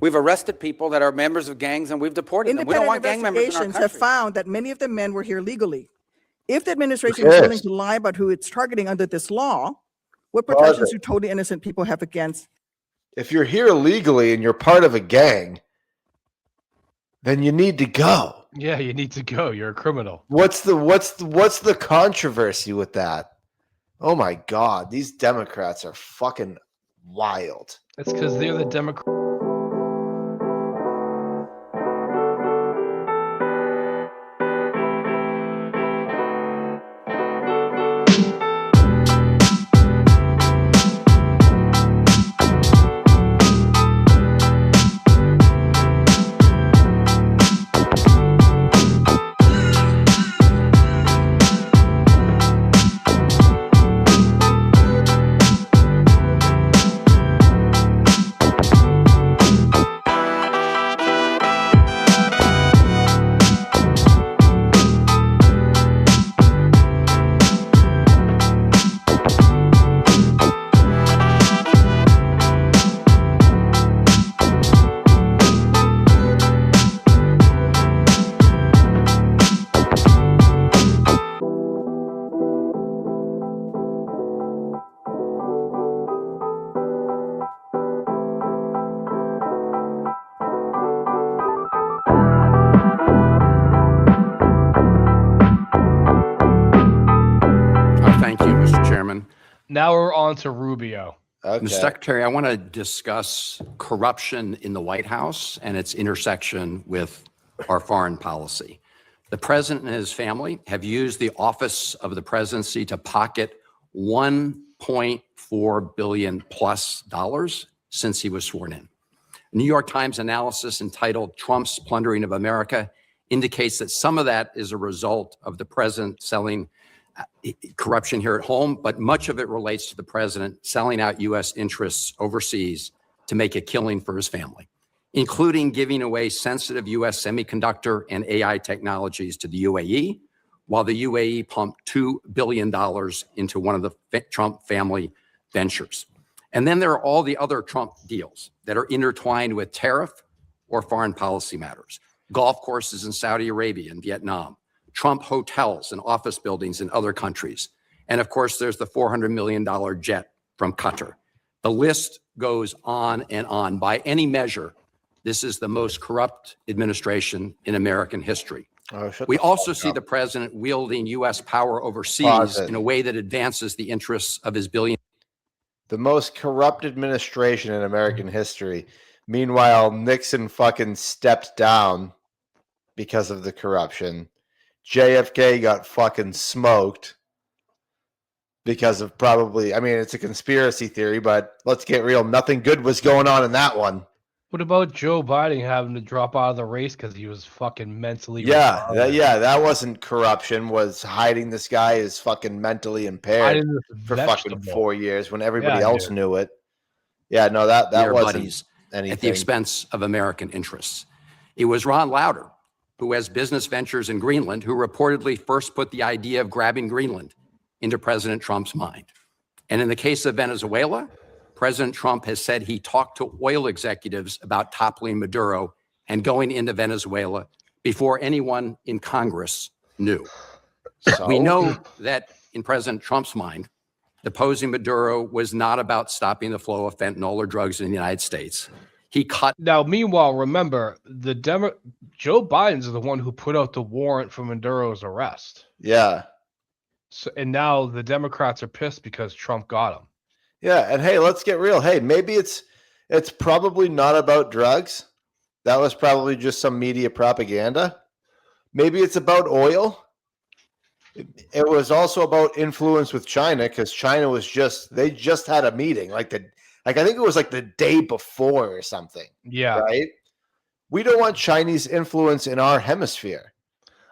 We've arrested people that are members of gangs and we've deported them. We don't want gang members in our Investigations country. have found that many of the men were here legally. If the administration is willing to lie about who it's targeting under this law, what protections do totally innocent people have against? If you're here illegally and you're part of a gang, then you need to go. Yeah, you need to go. You're a criminal. What's the controversy with that? Oh my God, these Democrats are fucking wild. It's because they're the Democrats. Now we're on to Rubio. Okay. Mr. Secretary, I want to discuss corruption in the White House and its intersection with our foreign policy. The president and his family have used the office of the presidency to pocket $1.4 billion plus since he was sworn in. New York Times analysis entitled Trump's Plundering of America indicates that some of that is a result of the president selling corruption here at home, but much of it relates to the president selling out U.S. interests overseas to make a killing for his family, including giving away sensitive U.S. semiconductor and AI technologies to the UAE, while the UAE pumped $2 billion into one of the Trump family ventures. And then there are all the other Trump deals that are intertwined with tariff or foreign policy matters. Golf courses in Saudi Arabia and Vietnam, Trump hotels and office buildings in other countries. And of course, there's the $400 million jet from Qatar. The list goes on and on. By any measure, this is the most corrupt administration in American history. We also see the president wielding U.S. power overseas in a way that advances the interests of his billion. The most corrupt administration in American history. Meanwhile, Nixon fucking stepped down because of the corruption. JFK got fucking smoked because of probably, I mean, it's a conspiracy theory, but let's get real. Nothing good was going on in that one. What about Joe Biden having to drop out of the race because he was fucking mentally that wasn't corruption. Was hiding this guy is fucking mentally impaired for fucking 4 years when everybody else knew it. Yeah, no, that wasn't anything. At the expense of American interests. It was Ron Lauder, who has business ventures in Greenland, who reportedly first put the idea of grabbing Greenland into President Trump's mind. And in the case of Venezuela, President Trump has said he talked to oil executives about toppling Maduro and going into Venezuela before anyone in Congress knew. We know that in President Trump's mind, deposing Maduro was not about stopping the flow of fentanyl or drugs in the United States. He cut. Now, meanwhile, remember, Joe Biden's the one who put out the warrant for Maduro's arrest. Yeah. So, and now the Democrats are pissed because Trump got him. Yeah, and hey, let's get real. Hey, maybe it's probably not about drugs. That was probably just some media propaganda. Maybe it's about oil. It was also about influence with China because China was they just had a meeting I think it was like the day before or something. Yeah. Right? We don't want Chinese influence in our hemisphere.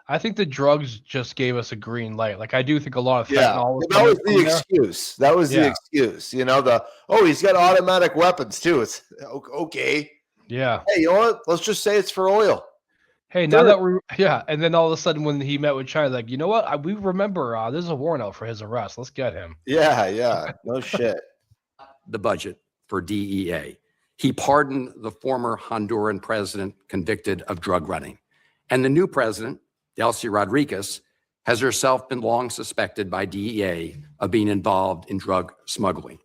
I think the drugs just gave us a green light. Like, I do think a lot of fentanyl. That was the excuse. That was the excuse. You know, he's got automatic weapons too. It's okay. Yeah. Hey, you know what? Let's just say it's for oil. Hey, now that and then all of a sudden when he met with China, like, you know what? We remember there's a warrant out for his arrest. Let's get him. Yeah. No shit. The budget for DEA. He pardoned the former Honduran president convicted of drug running. And the new president, Delcy Rodriguez, has herself been long suspected by DEA of being involved in drug smuggling.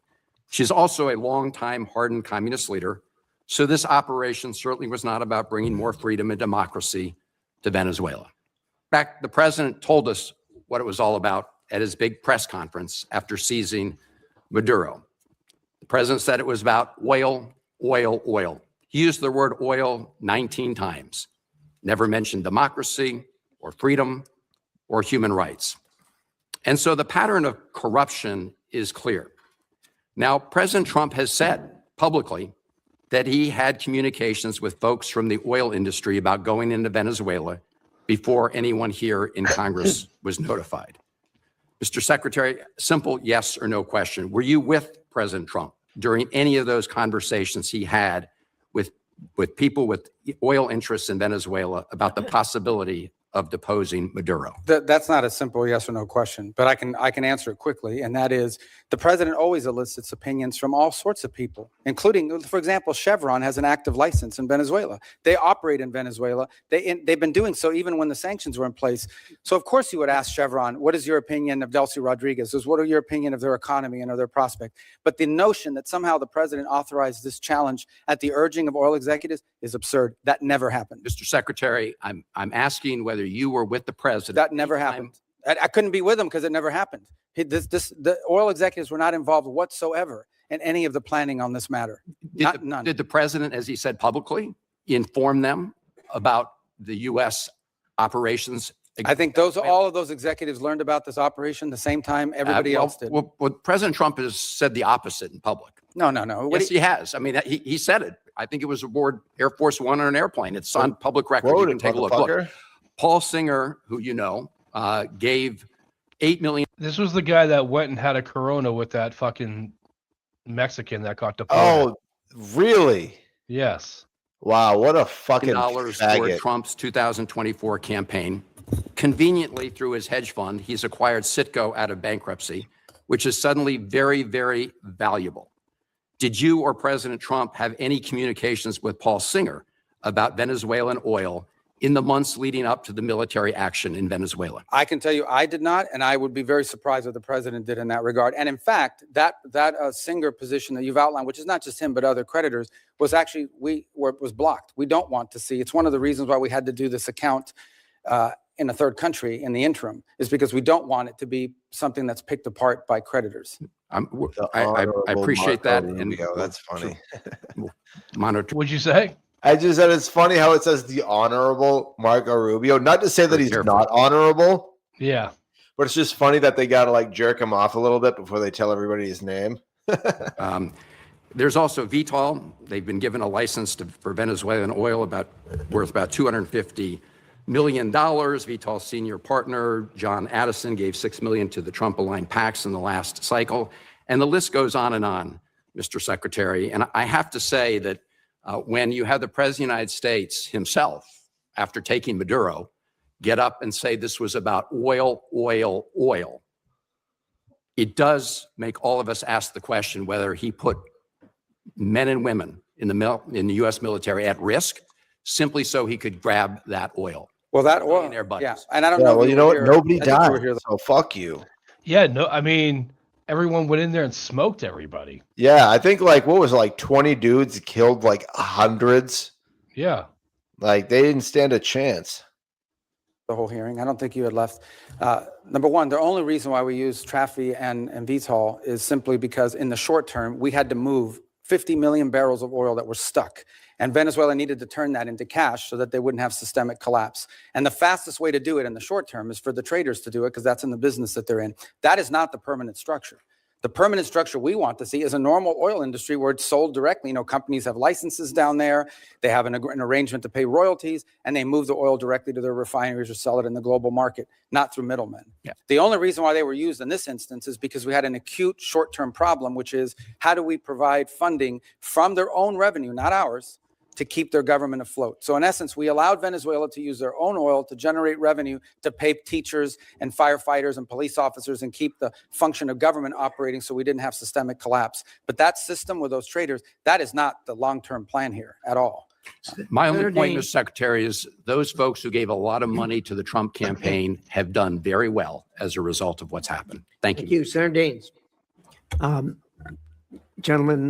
She's also a longtime hardened communist leader, so this operation certainly was not about bringing more freedom and democracy to Venezuela. In fact, the president told us what it was all about at his big press conference after seizing Maduro. The president said it was about oil, oil, oil. He used the word oil 19 times, never mentioned democracy or freedom or human rights. And so the pattern of corruption is clear. Now, President Trump has said publicly that he had communications with folks from the oil industry about going into Venezuela before anyone here in Congress was notified. Mr. Secretary, simple yes or no question. Were you with President Trump during any of those conversations he had with people with oil interests in Venezuela about the possibility of deposing Maduro? That's not a simple yes or no question, but I can answer it quickly. And that is, the president always elicits opinions from all sorts of people, including, for example, Chevron has an active license in Venezuela. They operate in Venezuela. They've been doing so even when the sanctions were in place. So of course you would ask Chevron, what is your opinion of Delcy Rodriguez? What are your opinion of their economy and of their prospect? But the notion that somehow the president authorized this challenge at the urging of oil executives is absurd. That never happened. Mr. Secretary, I'm asking whether you were with the president. That never happened. I couldn't be with him because it never happened. The oil executives were not involved whatsoever in any of the planning on this matter. None. Did the president, as he said publicly, inform them about the U.S. operations? I think all of those executives learned about this operation the same time everybody else did. Well, President Trump has said the opposite in public. No. Yes, he has. I mean, he said it. I think it was aboard Air Force One on an airplane. It's on public record. You can take a look. Look, Paul Singer, who you know, gave $8 million. This was the guy that went and had a Corona with that fucking Mexican that got deported. Oh, really? Yes. Wow, what a fucking dollars for Trump's 2024 campaign. Conveniently, through his hedge fund, he's acquired Citgo out of bankruptcy, which is suddenly very, very valuable. Did you or President Trump have any communications with Paul Singer about Venezuelan oil in the months leading up to the military action in Venezuela? I can tell you I did not, and I would be very surprised what the president did in that regard. And in fact, that Singer position that you've outlined, which is not just him but other creditors, was actually was blocked. We don't want to see. It's one of the reasons why we had to do this account in a third country in the interim, is because we don't want it to be something that's picked apart by creditors. I appreciate that. And that's funny. Monitor. What'd you say? I just said it's funny how it says the Honorable Marco Rubio. Not to say that he's not honorable. Yeah. But it's just funny that they got to like jerk him off a little bit before they tell everybody his name. There's also Vitol. They've been given a license for Venezuelan oil worth about $250 million. Vitol's senior partner, John Addison, gave $6 million to the Trump-aligned PACs in the last cycle. And the list goes on and on, Mr. Secretary. And I have to say that when you have the President of the United States himself, after taking Maduro, get up and say this was about oil, oil, oil, it does make all of us ask the question whether he put men and women in the U.S. military at risk simply so he could grab that oil. Well, that oil, yeah. And I don't know. Well, you know what? Nobody died, so fuck you. Yeah, no, I mean, everyone went in there and smoked everybody. Yeah, I think like, what was it, like 20 dudes killed like hundreds? Yeah. Like they didn't stand a chance. The whole hearing. I don't think you had left. Number one, the only reason why we use Trafi and Vitol is simply because in the short term, we had to move 50 million barrels of oil that were stuck. And Venezuela needed to turn that into cash so that they wouldn't have systemic collapse. And the fastest way to do it in the short term is for the traders to do it because that's in the business that they're in. That is not the permanent structure. The permanent structure we want to see is a normal oil industry where it's sold directly. You know, companies have licenses down there. They have an arrangement to pay royalties, and they move the oil directly to their refineries or sell it in the global market, not through middlemen. Yeah. The only reason why they were used in this instance is because we had an acute short-term problem, which is how do we provide funding from their own revenue, not ours, to keep their government afloat. So in essence, we allowed Venezuela to use their own oil to generate revenue to pay teachers and firefighters and police officers and keep the function of government operating so we didn't have systemic collapse. But that system with those traders, that is not the long-term plan here at all. My only point, Mr. Secretary, is those folks who gave a lot of money to the Trump campaign have done very well as a result of what's happened. Thank you. Thank you. Senator Daines. Gentlemen,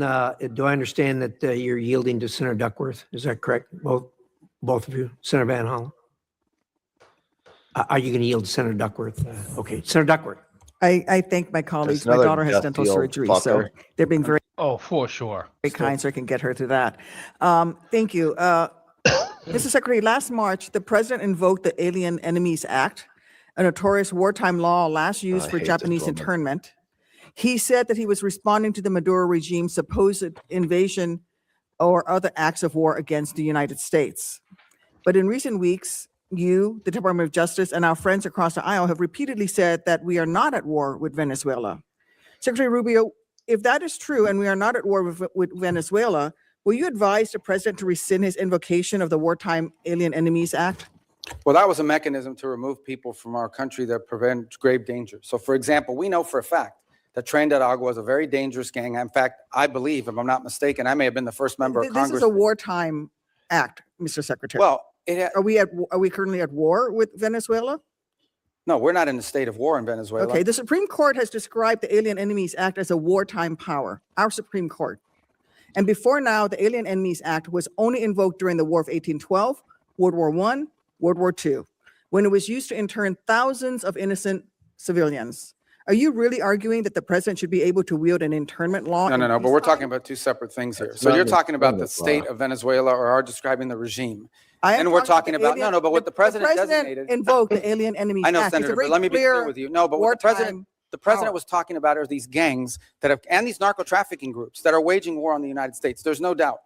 do I understand that you're yielding to Senator Duckworth? Is that correct? Both of you? Senator Van Hollen? Are you going to yield to Senator Duckworth? Okay. Senator Duckworth. I thank my colleagues. My another daughter has dental dusty old surgery, so fucker. they're being very, Oh, for sure. very kind, so I can get her through that. Thank you. Mr. Secretary, last March, the president invoked the Alien Enemies Act, a notorious wartime law last used I for hate this Japanese woman. internment. He said that he was responding to the Maduro regime's supposed invasion or other acts of war against the United States. But in recent weeks, you, the Department of Justice, and our friends across the aisle have repeatedly said that we are not at war with Venezuela. Secretary Rubio, if that is true and we are not at war with Venezuela, will you advise the president to rescind his invocation of the Wartime Alien Enemies Act? Well, that was a mechanism to remove people from our country that prevent grave danger. So for example, we know for a fact that Tren Agua is a very dangerous gang. In fact, I believe, if I'm not mistaken, I may have been the first member of This Congress. is a wartime act, Mr. Secretary. Well, Are we currently at war with Venezuela? no, we're not in a state of war in Venezuela. Okay, the Supreme Court has described the Alien Enemies Act as a wartime power, our Supreme Court. And before now, the Alien Enemies Act was only invoked during the War of 1812, World War I, World War II, when it was used to intern thousands of innocent civilians. Are you really arguing that the president should be able to wield an internment law? No, but we're talking about two separate things here. That's So not you're the talking about the president state law. of Venezuela or are describing the regime. I am And we're talking about, alien- but what the president designated. invoked the Alien Enemies I know, Act. It's a Senator, very but let me be clear clear with you. No, but what wartime the president power. was talking about are these gangs that have, and these narco trafficking groups that are waging war on the United States. There's no doubt.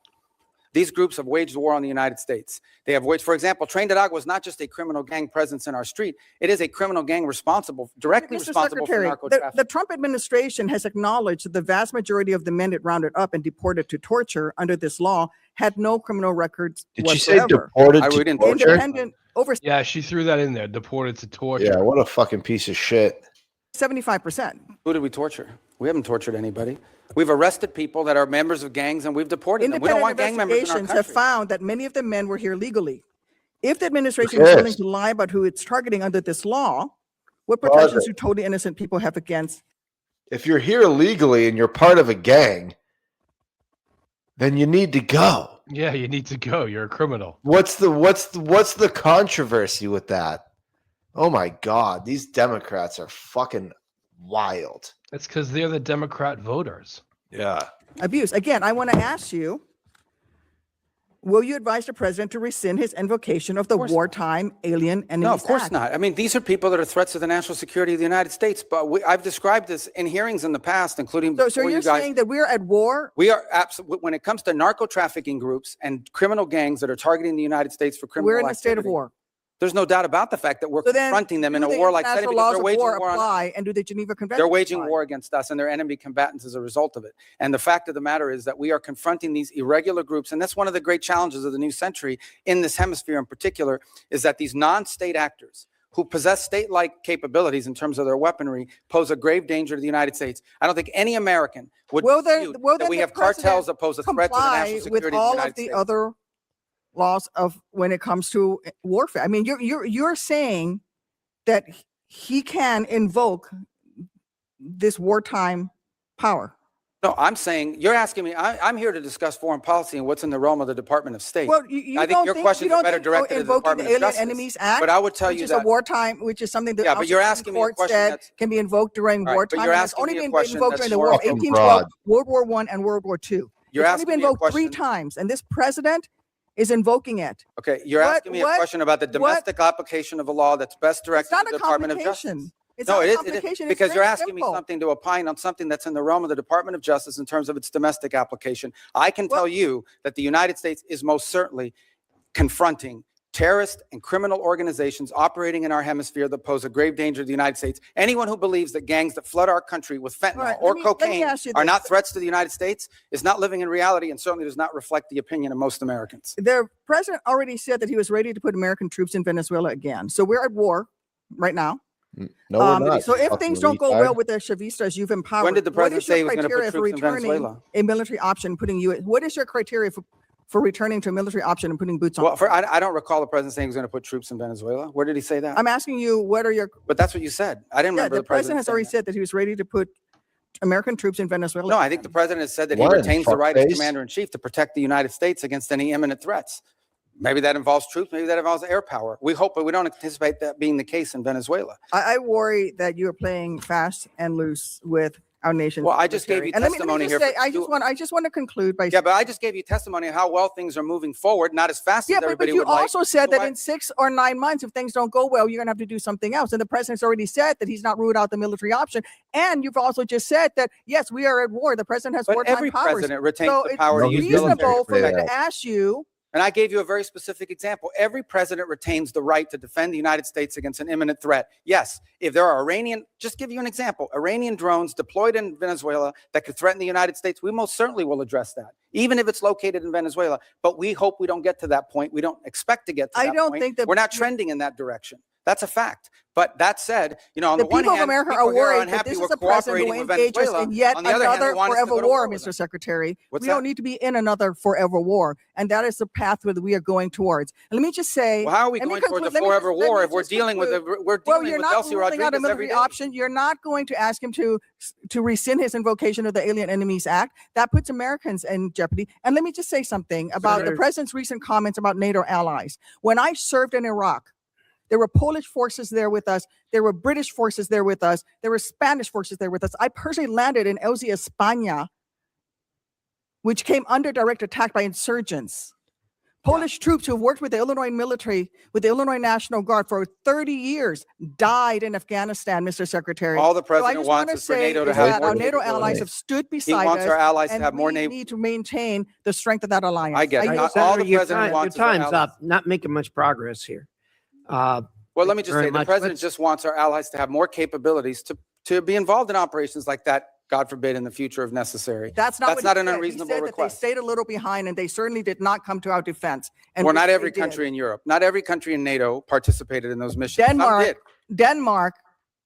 These groups have waged war on the United States. They have waged, for example, Tren Agua is not just a criminal gang presence in our street. It is a criminal gang directly Mr. responsible for Secretary, narco the trafficking. Trump administration has acknowledged that the vast majority of the men it rounded up and deported to torture under this law had no criminal records Did you say whatsoever. deported I to wouldn't- torture? Independent, over Yeah, she threw that in there. Deported to torture. Yeah, what a fucking piece of shit. 75%. Who did we torture? We haven't tortured anybody. We've arrested people that are members of gangs and we've deported them. We don't want Independent gang members in our investigations have country. found that many of the men were here legally. If the administration Who is willing cares? to lie about who it's targeting under this law, what Well, protections the- do totally innocent people have against? If you're here legally and you're part of a gang, then you need to go. Yeah, you need to go. You're a criminal. What's the controversy with that? Oh my God, these Democrats are fucking wild. It's because they're the Democrat voters. Yeah. Abuse. Again, I want to ask you, will you advise the president to rescind his invocation of the course not. wartime Alien Enemies No, of course Act? not. I mean, these are people that are threats to the national security of the United States. But I've described this in hearings in the past, including So before you're you guys. saying that we're at war? We are absolutely, when it comes to narco trafficking groups and criminal gangs that are targeting the United States for criminal We're in a state of activity, war. There's no doubt about the fact that we're So then, confronting them in do a the warlike setting international because laws they're of waging war war on us. apply, and do the Geneva Convention They're waging apply? war against us and they're enemy combatants as a result of it. And the fact of the matter is that we are confronting these irregular groups. And that's one of the great challenges of the new century in this hemisphere in particular, is that these non-state actors who possess state-like capabilities in terms of their weaponry pose a grave danger to the United States. I don't think any American would Will then- dispute will that then we the have cartels that pose a threat to the Comply national with security of the all United of the States. other laws of when it comes to warfare. I mean, you're saying that he can invoke this wartime power. No, I'm saying, you're asking me, I'm here to discuss foreign policy and what's in the realm of the Department of State. Well, you I think your questions are better directed to the invoking Department the of Alien Justice. Enemies Act, But I would tell which you is that. a wartime, which is something that Yeah, our but you're Supreme asking me a Court question said that's- can be invoked during All right, but wartime. you're and it's asking only me a been question invoked that's during the War of fucking 1812, broad. World War I, and World War II. You're It's only asking been me a invoked 3 question. times, and this president is invoking it. Okay, you're What- asking me a what- question about the domestic application of a law that's best It's directed not to a the Department of Justice. complication. It's No, not it a is, it complication. is, It's because you're very asking me simple. something to opine on something that's in the realm of the Department of Justice in terms of its domestic application. I can Well- tell you that the United States is most certainly confronting terrorist and criminal organizations operating in our hemisphere that pose a grave danger to the United States. Anyone who believes that gangs that flood our country with fentanyl right, or let me cocaine ask you are this. not threats to the United States is not living in reality and certainly does not reflect the opinion of most Americans. The president already said that he was ready to put American troops in Venezuela again. So we're at war right now. No, we're not. So if Fucking things don't go retard. well with the Chavistas you've empowered, When did the what president is your say he was gonna put criteria for troops in returning Venezuela? a military option, putting you? What is your criteria for returning to a military option and putting boots on? Well, I don't recall the president saying he was going to put troops in Venezuela. Where did he say that? I'm asking you, what are your? But that's what you said. I didn't Yeah, remember the president has already saying said that he was ready to put American troops in that. Venezuela. No, I think the president has said that he What, retains the right as fuckface? commander in chief to protect the United States against any imminent threats. Maybe that involves troops. Maybe that involves air power. We hope, but we don't anticipate that being the case in Venezuela. I worry that you are playing fast and loose with our nation. Well, I just gave you testimony here. I just want to conclude by Yeah, but I just gave you testimony on how well things are moving forward, not as fast as but everybody you would like. also said So that why- in 6 or 9 months, if things don't go well, you're going to have to do something else. And the president's already said that he's not ruled out the military option. And you've also just said that, yes, we are at war. The president has But wartime every powers. president retains So the it's power to No, use he didn't. military reasonable for me Yeah. to ask you. And I gave you a very specific example. Every president retains the right to defend the United States against an imminent threat. Yes, if there are just give you an example, Iranian drones deployed in Venezuela that could threaten the United States, we most certainly will address that, even if it's located in Venezuela. But we hope we don't get to that point. We don't expect to get to that I don't point. think that We're not trending in that direction. That's a fact. But that said, on the The one people of hand, America people are here worried that unhappy this we're is a president cooperating who with engages Venezuela. in yet On the other hand, they another want us to forever go to war, with Mr. them. Secretary. What's We that? don't need to be in another forever war. And that is the path that we are going towards. And let me just say. Well, how are we let me going towards a conclude- let me forever just- let war me if we're just dealing with conclude. we're Well, dealing you're with not Elsie ruling out a Rodriguez every military day? option. You're not going to ask him to rescind his invocation of the Alien Enemies Act. That puts Americans in jeopardy. And let me just say something about the Senator- president's recent comments about NATO allies. When I served in Iraq, there were Polish forces there with us. There were British forces there with us. There were Spanish forces there with us. I personally landed in Elzi, España, which came under direct attack by insurgents. Polish troops who worked with the Illinois military, with the Illinois National Guard for 30 years, died in Afghanistan, Mr. Secretary. All the So I president just wants want to is for say NATO to is have that more our NATO capability. allies have stood He beside wants us. our allies to and have more we NATO. need to maintain the strength of that alliance. I get it. yield. All Senator, the your president wants is our time's allies. up. Not making much progress here. Well, let me just very say, the much. president Let's- just wants our allies to have more capabilities to be involved in operations like that, God forbid, in the future if necessary. That's not That's what not he an said. He unreasonable said that request. they stayed a little behind and they certainly did not come to our defense. And Well, which not they every did. country in Europe, not every country in NATO participated in those missions. Some did. Denmark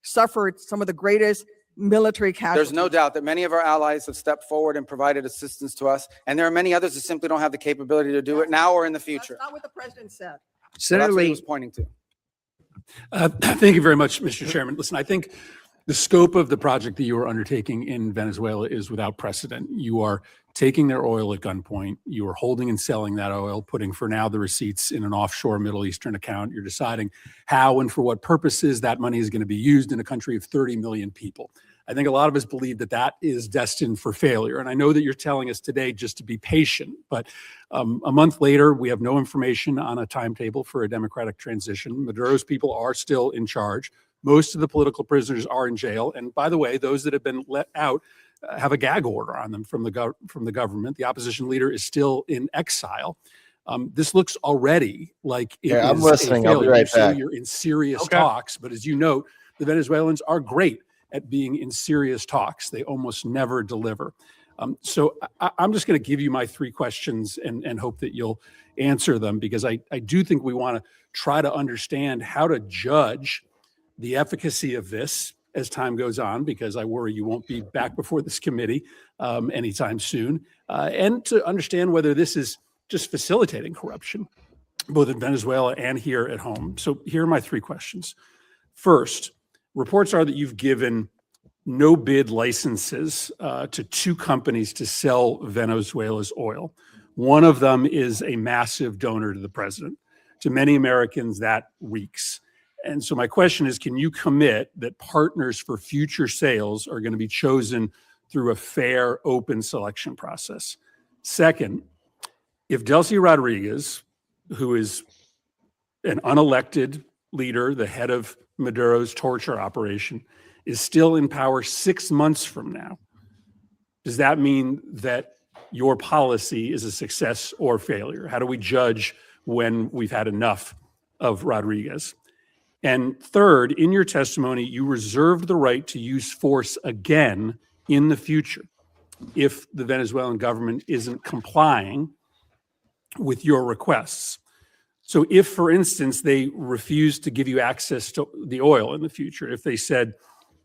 suffered some of the greatest military casualties. There's no doubt that many of our allies have stepped forward and provided assistance to us, and there are many others that simply don't have the capability to do it now or in the That's future. not what the president said. So Senator that's what he Lee, was pointing to. Thank you very much, Mr. Chairman. Listen, I think the scope of the project that you are undertaking in Venezuela is without precedent. You are taking their oil at gunpoint. You are holding and selling that oil, putting for now the receipts in an offshore Middle Eastern account. You're deciding how and for what purposes that money is going to be used in a country of 30 million people. I think a lot of us believe that that is destined for failure. And I know that you're telling us today just to be patient, but a month later, we have no information on a timetable for a democratic transition. Maduro's people are still in charge. Most of the political prisoners are in jail. And by the way, those that have been let out have a gag order on them from the government. The opposition leader is still in exile. This looks already like it Yeah, I'm is listening. a I'll be failure. right So back. you're in serious Okay. talks. But as you note, the Venezuelans are great at being in serious talks. They almost never deliver. So I'm just going to give you my 3 questions and hope that you'll answer them, because I do think we want to try to understand how to judge the efficacy of this as time goes on, because I worry you won't be back before this committee anytime soon, and to understand whether this is just facilitating corruption, both in Venezuela and here at home. So here are my 3 questions. First, reports are that you've given no bid licenses to 2 companies to sell Venezuela's oil. One of them is a massive donor to the president. To many Americans, that reeks. And so my question is, can you commit that partners for future sales are going to be chosen through a fair, open selection process? Second, if Delcy Rodriguez, who is an unelected leader, the head of Maduro's torture operation, is still in power 6 months from now, does that mean that your policy is a success or failure? How do we judge when we've had enough of Rodriguez. And third, in your testimony, you reserved the right to use force again in the future if the Venezuelan government isn't complying with your requests. So if, for instance, they refuse to give you access to the oil in the future, if they said,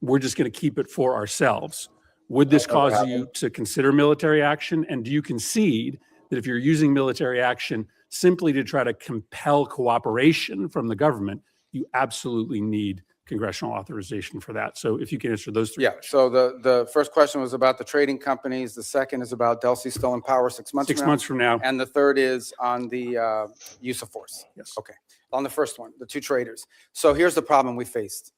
we're just going to keep it for ourselves, would this cause you to consider military action? And do you concede that if you're using military action simply to try to compel cooperation from the government, you absolutely need congressional authorization for that? So if you can answer those three. Yeah, so the first question was about the trading companies. The second is about Delcy still in power 6 months from now. 6 months from now. And the third is on the use of force. Yes. Okay. On the first one, the two traders. So here's the problem we faced.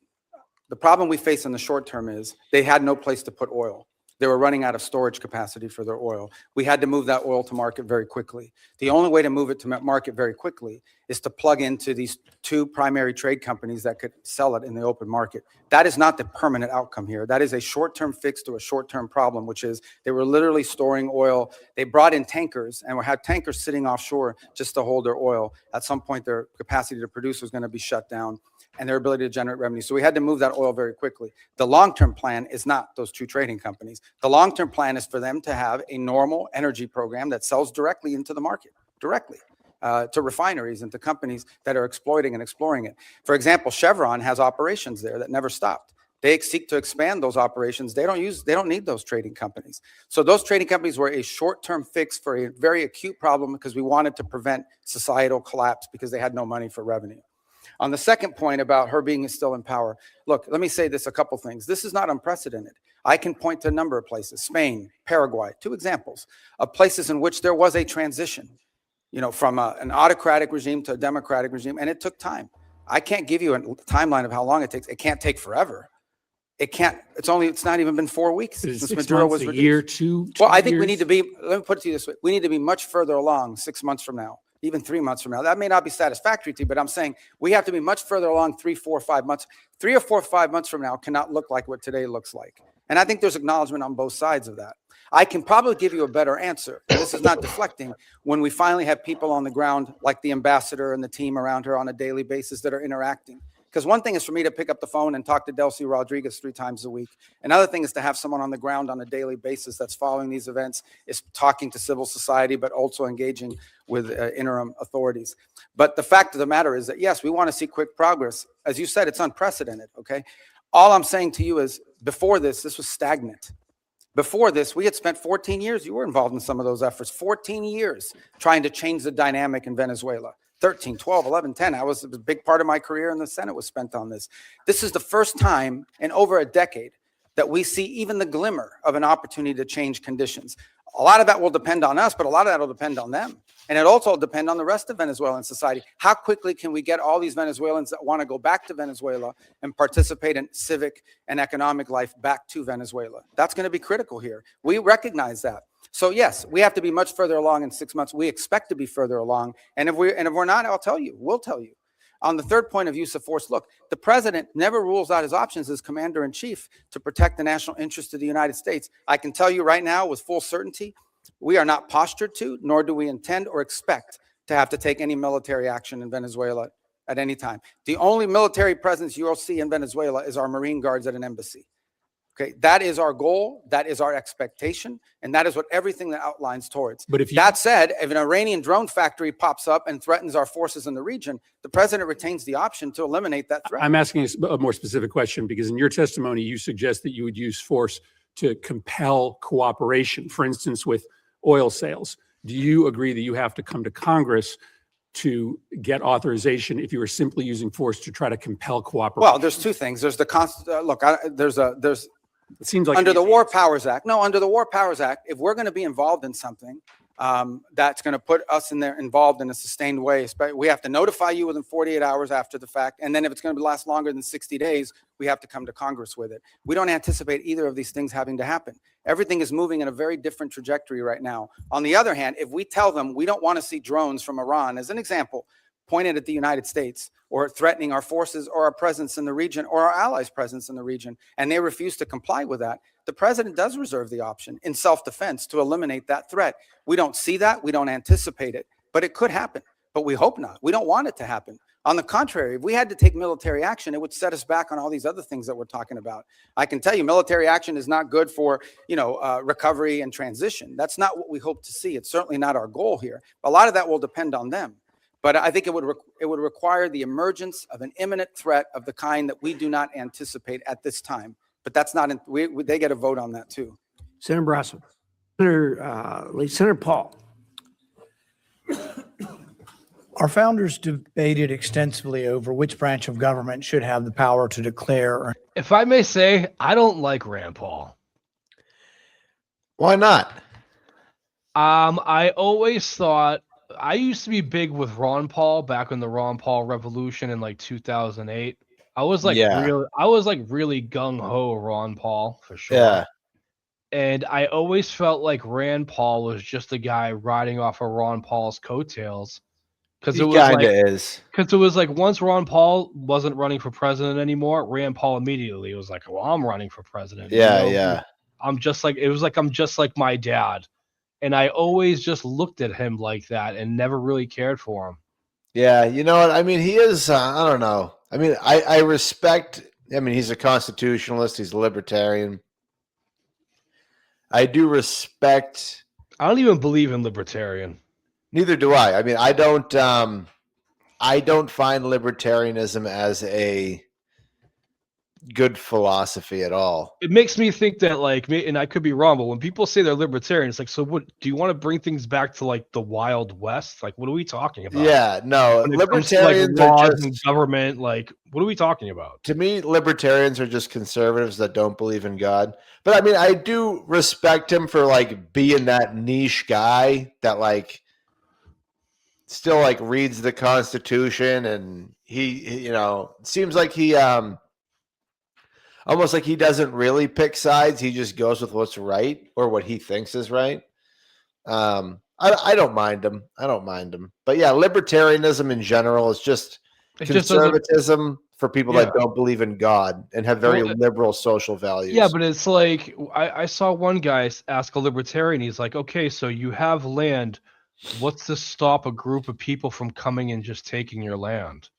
The problem we faced in the short term is they had no place to put oil. They were running out of storage capacity for their oil. We had to move that oil to market very quickly. The only way to move it to market very quickly is to plug into these two primary trade companies that could sell it in the open market. That is not the permanent outcome here. That is a short-term fix to a short-term problem, which is they were literally storing oil. They brought in tankers and had tankers sitting offshore just to hold their oil. At some point, their capacity to produce was going to be shut down and their ability to generate revenue. So we had to move that oil very quickly. The long-term plan is not those two trading companies. The long-term plan is for them to have a normal energy program that sells directly into the market, directly to refineries and to companies that are exploiting and exploring it. For example, Chevron has operations there that never stopped. They seek to expand those operations. They don't need those trading companies. So those trading companies were a short-term fix for a very acute problem because we wanted to prevent societal collapse because they had no money for revenue. On the second point about her being still in power, look, let me say this, a couple things. This is not unprecedented. I can point to a number of places, Spain, Paraguay, two examples of places in which there was a transition, from an autocratic regime to a democratic regime, and it took time. I can't give you a timeline of how long it takes. It can't take forever. It's not even been 4 weeks since Maduro was reduced. A year, two Well, I think years? we need to be, let me put it to you this way. We need to be much further along 6 months from now, even 3 months from now. That may not be satisfactory to you, but I'm saying we have to be much further along 3, 4, 5 months. 3 or 4, 5 months from now cannot look like what today looks like. And I think there's acknowledgement on both sides of that. I can probably give you a better answer. This is not deflecting when we finally have people on the ground like the ambassador and the team around her on a daily basis that are interacting. Because one thing is for me to pick up the phone and talk to Delcy Rodriguez 3 times a week. Another thing is to have someone on the ground on a daily basis that's following these events, is talking to civil society, but also engaging with interim authorities. But the fact of the matter is that, yes, we want to see quick progress. As you said, it's unprecedented, okay? All I'm saying to you is before this was stagnant. Before this, we had spent 14 years. You were involved in some of those efforts, 14 years trying to change the dynamic in Venezuela. 13, 12, 11, 10. It was a big part of my career in the Senate was spent on this. This is the first time in over a decade that we see even the glimmer of an opportunity to change conditions. A lot of that will depend on us, but a lot of that will depend on them. And it also will depend on the rest of Venezuelan society. How quickly can we get all these Venezuelans that want to go back to Venezuela and participate in civic and economic life back to Venezuela? That's going to be critical here. We recognize that. So yes, we have to be much further along in 6 months. We expect to be further along. And if we're not, I'll tell you, we'll tell you. On the third point of use of force, look, the president never rules out his options as commander in chief to protect the national interest of the United States. I can tell you right now with full certainty, we are not postured to, nor do we intend or expect to have to take any military action in Venezuela at any time. The only military presence you will see in Venezuela is our Marine Guards at an embassy. Okay, that is our goal, that is our expectation, and that is what everything that outlines towards. But if you, that said, if an Iranian drone factory pops up and threatens our forces in the region, the president retains the option to eliminate that threat. I'm asking a more specific question because in your testimony, you suggest that you would use force to compel cooperation, for instance, with oil sales. Do you agree that you have to come to Congress to get authorization if you were simply using force to try to compel cooperation? Well, there's two things. There's the it seems like under the War Powers Act. No, under the War Powers Act, if we're going to be involved in something that's going to put us involved in a sustained way, we have to notify you within 48 hours after the fact. And then if it's going to last longer than 60 days, we have to come to Congress with it. We don't anticipate either of these things having to happen. Everything is moving in a very different trajectory right now. On the other hand, if we tell them we don't want to see drones from Iran, as an example, pointed at the United States or threatening our forces or our presence in the region or our allies' presence in the region, and they refuse to comply with that, the president does reserve the option in self-defense to eliminate that threat. We don't see that. We don't anticipate it, but it could happen. But we hope not. We don't want it to happen. On the contrary, if we had to take military action, it would set us back on all these other things that we're talking about. I can tell you military action is not good for, recovery and transition. That's not what we hope to see. It's certainly not our goal here. A lot of that will depend on them. But I think it would require the emergence of an imminent threat of the kind that we do not anticipate at this time. But that's not, they get a vote on that too. Senator Brasso. Senator Paul. Our founders debated extensively over which branch of government should have the power to declare. If I may say, I don't like Rand Paul. Why not? I always thought I used to be big with Ron Paul back in the Ron Paul revolution in like 2008. I was like really gung ho Ron Paul for sure. Yeah. And I always felt like Rand Paul was just a guy riding off of Ron Paul's coattails. Because He kind of is. Because it was like once Ron Paul wasn't running for president anymore, Rand Paul immediately was like, "Well, I'm running for president." Yeah, you know? yeah. I'm just like my dad, and I always just looked at him like that and never really cared for him. Yeah, you know what? I mean, he is, I don't know. I mean, I respect, I mean, he's a constitutionalist. He's a libertarian. I do respect. I don't even believe in libertarian. Neither do I. I mean, I don't find libertarianism as a good philosophy at all. It makes me think that like, and I could be wrong, but when people say they're libertarian, it's like, so what? Do you want to bring things back to like the Wild West? Like, what are we talking about? Yeah, no, When it comes to, libertarians like, are laws just, and government. Like, what are we talking about? to me, libertarians are just conservatives that don't believe in God. But I mean, I do respect him for like being that niche guy that like still like reads the Constitution, and he seems like he almost like he doesn't really pick sides. He just goes with what's right or what he thinks is right. I don't mind him. But yeah, libertarianism in general is just conservatism for people that don't believe in God and have very liberal social values. Yeah, but it's like I saw one guy ask a libertarian. He's like, "Okay, so you have land. What's to stop a group of people from coming and just taking your land?"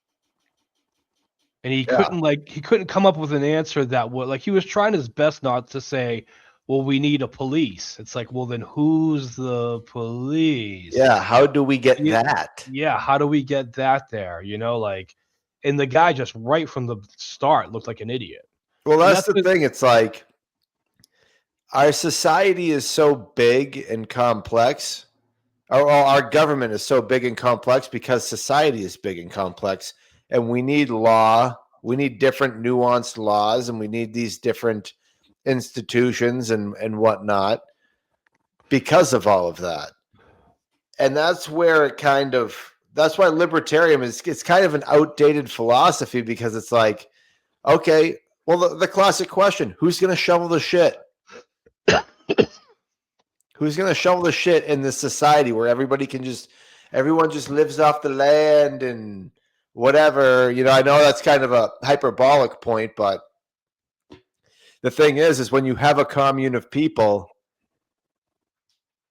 And he couldn't come up with an answer that would, like, he was trying his best not to say, "Well, we need a police." It's like, well, then who's the police? Yeah, how do we get that? Yeah, how do we get that there? Like, and the guy just right from the start looked like an idiot. Well, that's the thing. It's like our society is so big and complex. Our government is so big and complex because society is big and complex, and we need law. We need different nuanced laws, and we need these different institutions and whatnot because of all of that. And that's where that's why libertarian it's kind of an outdated philosophy, because it's like, okay, well, the classic question, who's going to shovel the shit? Who's going to shovel the shit in this society where everyone just lives off the land and whatever? I know that's kind of a hyperbolic point, but the thing is when you have a commune of people,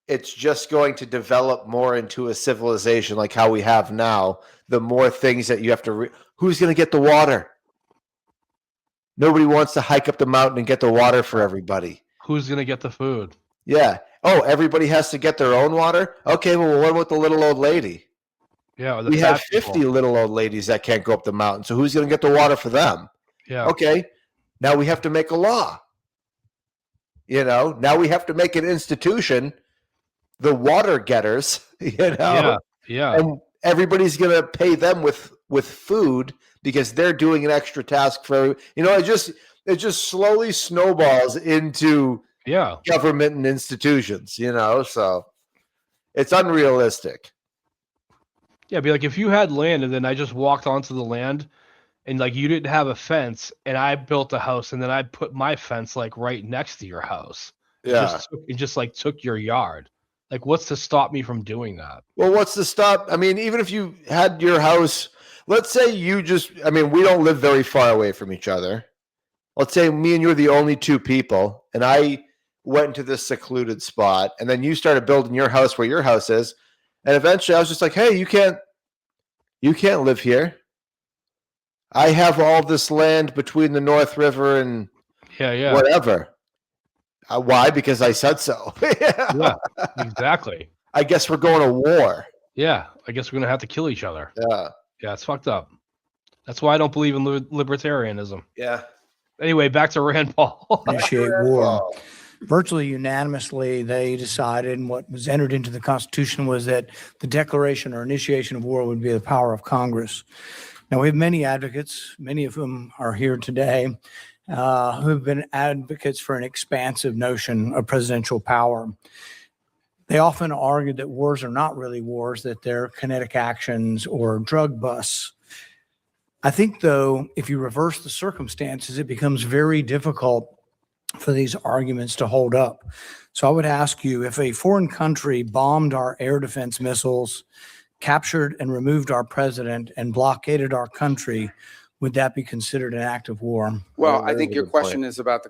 it's just going to develop more into a civilization like how we have now. The more things that you have to, who's going to get the water? Nobody wants to hike up the mountain and get the water for everybody. Who's going to get the food? Yeah. Oh, everybody has to get their own water? Okay, well, what about the little old lady? Yeah. We have 50 little old ladies that can't go up the mountain. So who's going to get the water for them? Yeah. Okay. Now we have to make a law. Now we have to make an institution, the water getters, Yeah. And everybody's going to pay them with food because they're doing an extra task for, it just slowly snowballs into government and institutions, so it's unrealistic. Yeah, be like, if you had land and then I just walked onto the land and like you didn't have a fence and I built a house and then I put my fence like right next to your house. Yeah. It just like took your yard. Like, what's to stop me from doing that? Well, what's to stop? I mean, even if you had your house, let's say we don't live very far away from each other. Let's say me and you are the only two people, and I went into this secluded spot, and then you started building your house where your house is, and eventually I was just like, hey, you can't live here. I have all this land between the North River and Yeah. whatever. Why? Because I said so. Yeah, exactly. I guess we're going to war. Yeah, I guess we're gonna have to kill each other. Yeah. Yeah, it's fucked up. That's why I don't believe in libertarianism. Yeah. Anyway, back to Rand Paul. Initiate war. Virtually unanimously, they decided, and what was entered into the Constitution was that the declaration or initiation of war would be the power of Congress. Now, we have many advocates, many of whom are here today, who have been advocates for an expansive notion of presidential power. They often argue that wars are not really wars, that they're kinetic actions or drug busts. I think, though, if you reverse the circumstances, it becomes very difficult for these arguments to hold up. So I would ask you, if a foreign country bombed our air defense missiles, captured and removed our president, and blockaded our country, would that be considered an act of war? Well, Very I think your good point. question is about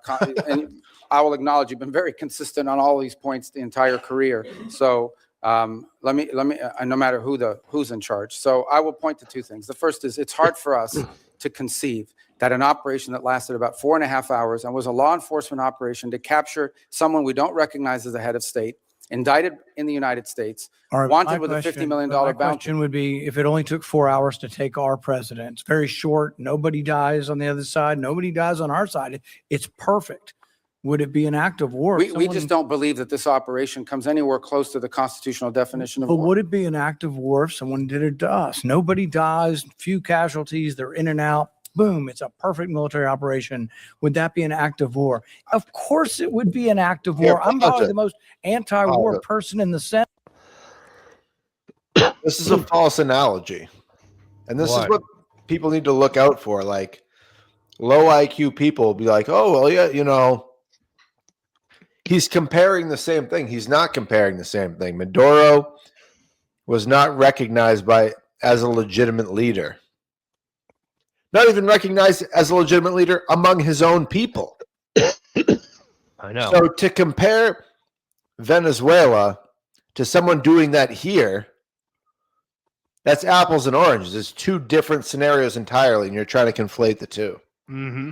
and I will acknowledge you've been very consistent on all these points the entire career. So let me, no matter who's in charge. So I will point to two things. The first is it's hard for us to conceive that an operation that lasted about 4.5 hours and was a law enforcement operation to capture someone we don't recognize as a head of state, indicted in the United States, All right, wanted my with a $50 question- million my bounty. question would be, if it only took 4 hours to take our president, it's very short, nobody dies on the other side, nobody dies on our side, it's perfect. Would it be an act of war? if We someone- just don't believe that this operation comes anywhere close to the constitutional definition of But war. would it be an act of war if someone did it to us? Nobody dies, few casualties, they're in and out. Boom, it's a perfect military operation. Would that be an act of war? Of course it would be an act of Here, war. I'm pause probably it. the most anti-war Pause it. person in the Senate. This is a false analogy. And this Why? is what people need to look out for. Like, low IQ people will be like, oh, well, yeah, you know, he's comparing the same thing. He's not comparing the same thing. Maduro was not recognized as a legitimate leader. Not even recognized as a legitimate leader among his own people. I know. So to compare Venezuela to someone doing that here, that's apples and oranges. It's two different scenarios entirely, and you're trying to conflate the two. Mm-hmm.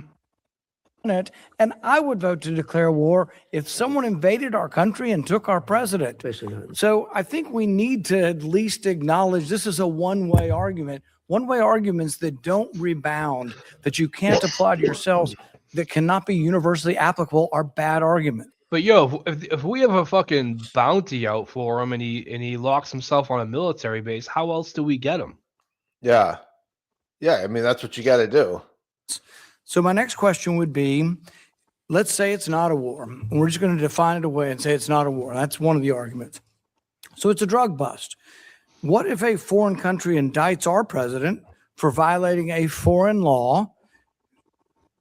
It, and I would vote to declare war if someone invaded our country and took our president. Especially not. So I think we need to at least acknowledge this is a one-way argument. One-way arguments that don't rebound, that you can't apply to yourselves, that cannot be universally applicable are bad arguments. But yo, if we have a fucking bounty out for him and he locks himself on a military base, how else do we get him? Yeah. Yeah, I mean, that's what you got to do. So my next question would be, let's say it's not a war. And we're just going to define it away and say it's not a war. That's one of the arguments. So it's a drug bust. What if a foreign country indicts our president for violating a foreign law?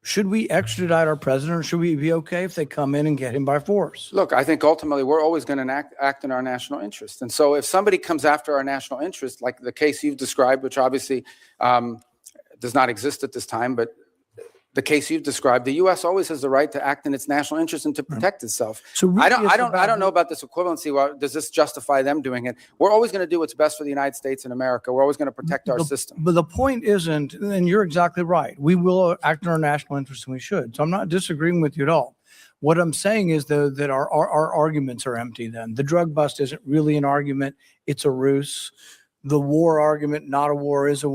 Should we extradite our president, or should we be okay if they come in and get him by force? Look, I think ultimately we're always going to act in our national interest. And so if somebody comes after our national interest, like the case you've described, which obviously does not exist at this time, but the case you've described, the U.S. always has the right to act in its national interest and to protect itself. So I really it's don't about- know about this equivalency. Well, does this justify them doing it? We're always going to do what's best for the United States and America. We're always going to protect our system. But the point isn't, and you're exactly right, we will act in our national interest and we should. So I'm not disagreeing with you at all. What I'm saying is, though, that our arguments are empty then. The drug bust isn't really an argument. It's a ruse. The war argument, not a war, is a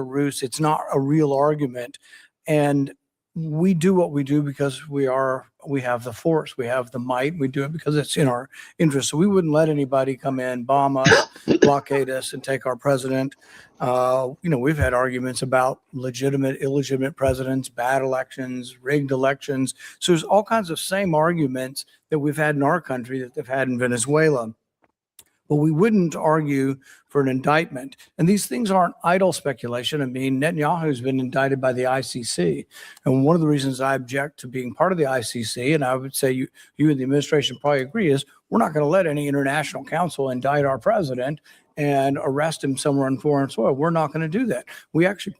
ruse. It's not a real argument. And we do what we do because we have the force, we have the might, we do it because it's in our interest. So we wouldn't let anybody come in, bomb us, blockade us, and take our president. We've had arguments about legitimate, illegitimate presidents, bad elections, rigged elections. So there's all kinds of same arguments that we've had in our country that they've had in Venezuela. But we wouldn't argue for an indictment. And these things aren't idle speculation. I mean, Netanyahu's been indicted by the ICC. And one of the reasons I object to being part of the ICC, and I would say you and the administration probably agree, is we're not going to let any international council indict our president and arrest him somewhere on foreign soil. We're not going to do that. We actually,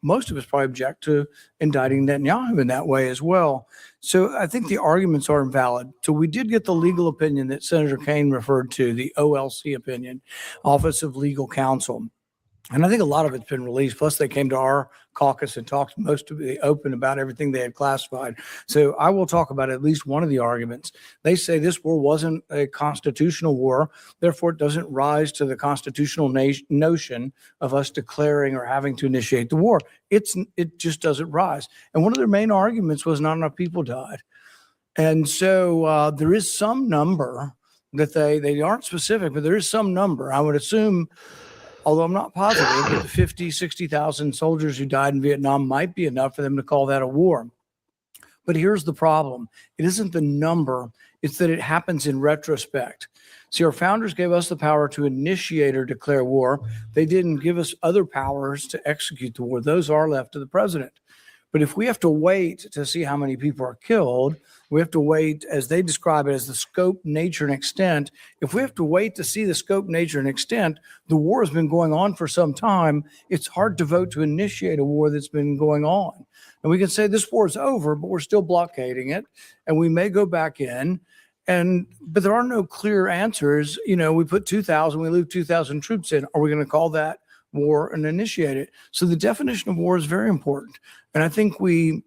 most of us probably object to indicting Netanyahu in that way as well. So I think the arguments are invalid. So we did get the legal opinion that Senator Kaine referred to, the OLC opinion, Office of Legal Counsel. And I think a lot of it's been released. Plus, they came to our caucus and talked most of the open about everything they had classified. So I will talk about at least one of the arguments. They say this war wasn't a constitutional war. Therefore, it doesn't rise to the constitutional notion of us declaring or having to initiate the war. It just doesn't rise. And one of their main arguments was not enough people died. And so there is some number that they aren't specific, but there is some number. I would assume, although I'm not positive, that the 50, 60,000 soldiers who died in Vietnam might be enough for them to call that a war. But here's the problem. It isn't the number, it's that it happens in retrospect. See, our founders gave us the power to initiate or declare war. They didn't give us other powers to execute the war. Those are left to the president. But if we have to wait to see how many people are killed, we have to wait, as they describe it, as the scope, nature, and extent. If we have to wait to see the scope, nature, and extent, the war has been going on for some time. It's hard to vote to initiate a war that's been going on. And we can say this war is over, but we're still blockading it, and we may go back in. But there are no clear answers. You know, we put 2,000, we leave 2,000 troops in. Are we going to call that war and initiate it? So the definition of war is very important. And I think we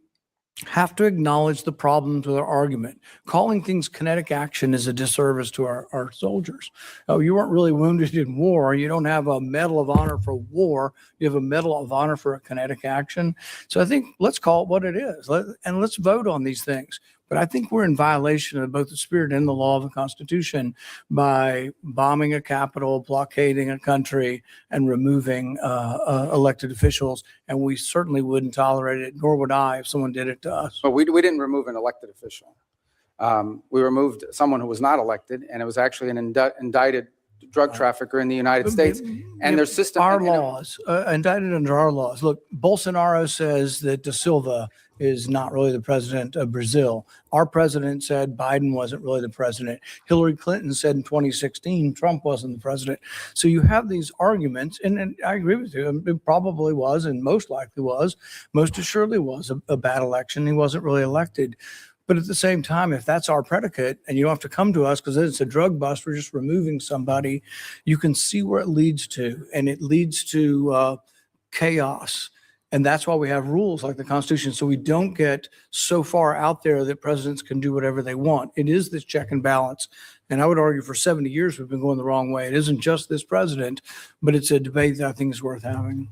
have to acknowledge the problems with our argument. Calling things kinetic action is a disservice to our soldiers. Oh, you weren't really wounded in war. You don't have a Medal of Honor for war. You have a Medal of Honor for a kinetic action. So I think let's call it what it is. And let's vote on these things. But I think we're in violation of both the spirit and the law of the Constitution by bombing a capital, blockading a country, and removing elected officials. And we certainly wouldn't tolerate it, nor would I if someone did it to us. But we didn't remove an elected official. We removed someone who was not elected, and it was actually an indicted drug trafficker in the United States. And their system. Our laws, indicted under our laws. Look, Bolsonaro says that Da Silva is not really the president of Brazil. Our president said Biden wasn't really the president. Hillary Clinton said in 2016, Trump wasn't the president. So you have these arguments, and I agree with you. It probably was, and most likely was, most assuredly was a bad election. He wasn't really elected. But at the same time, if that's our predicate and you don't have to come to us because it's a drug bust, we're just removing somebody, you can see where it leads to. And it leads to chaos. And that's why we have rules like the Constitution. So we don't get so far out there that presidents can do whatever they want. It is this check and balance. And I would argue for 70 years, we've been going the wrong way. It isn't just this president, but it's a debate that I think is worth having.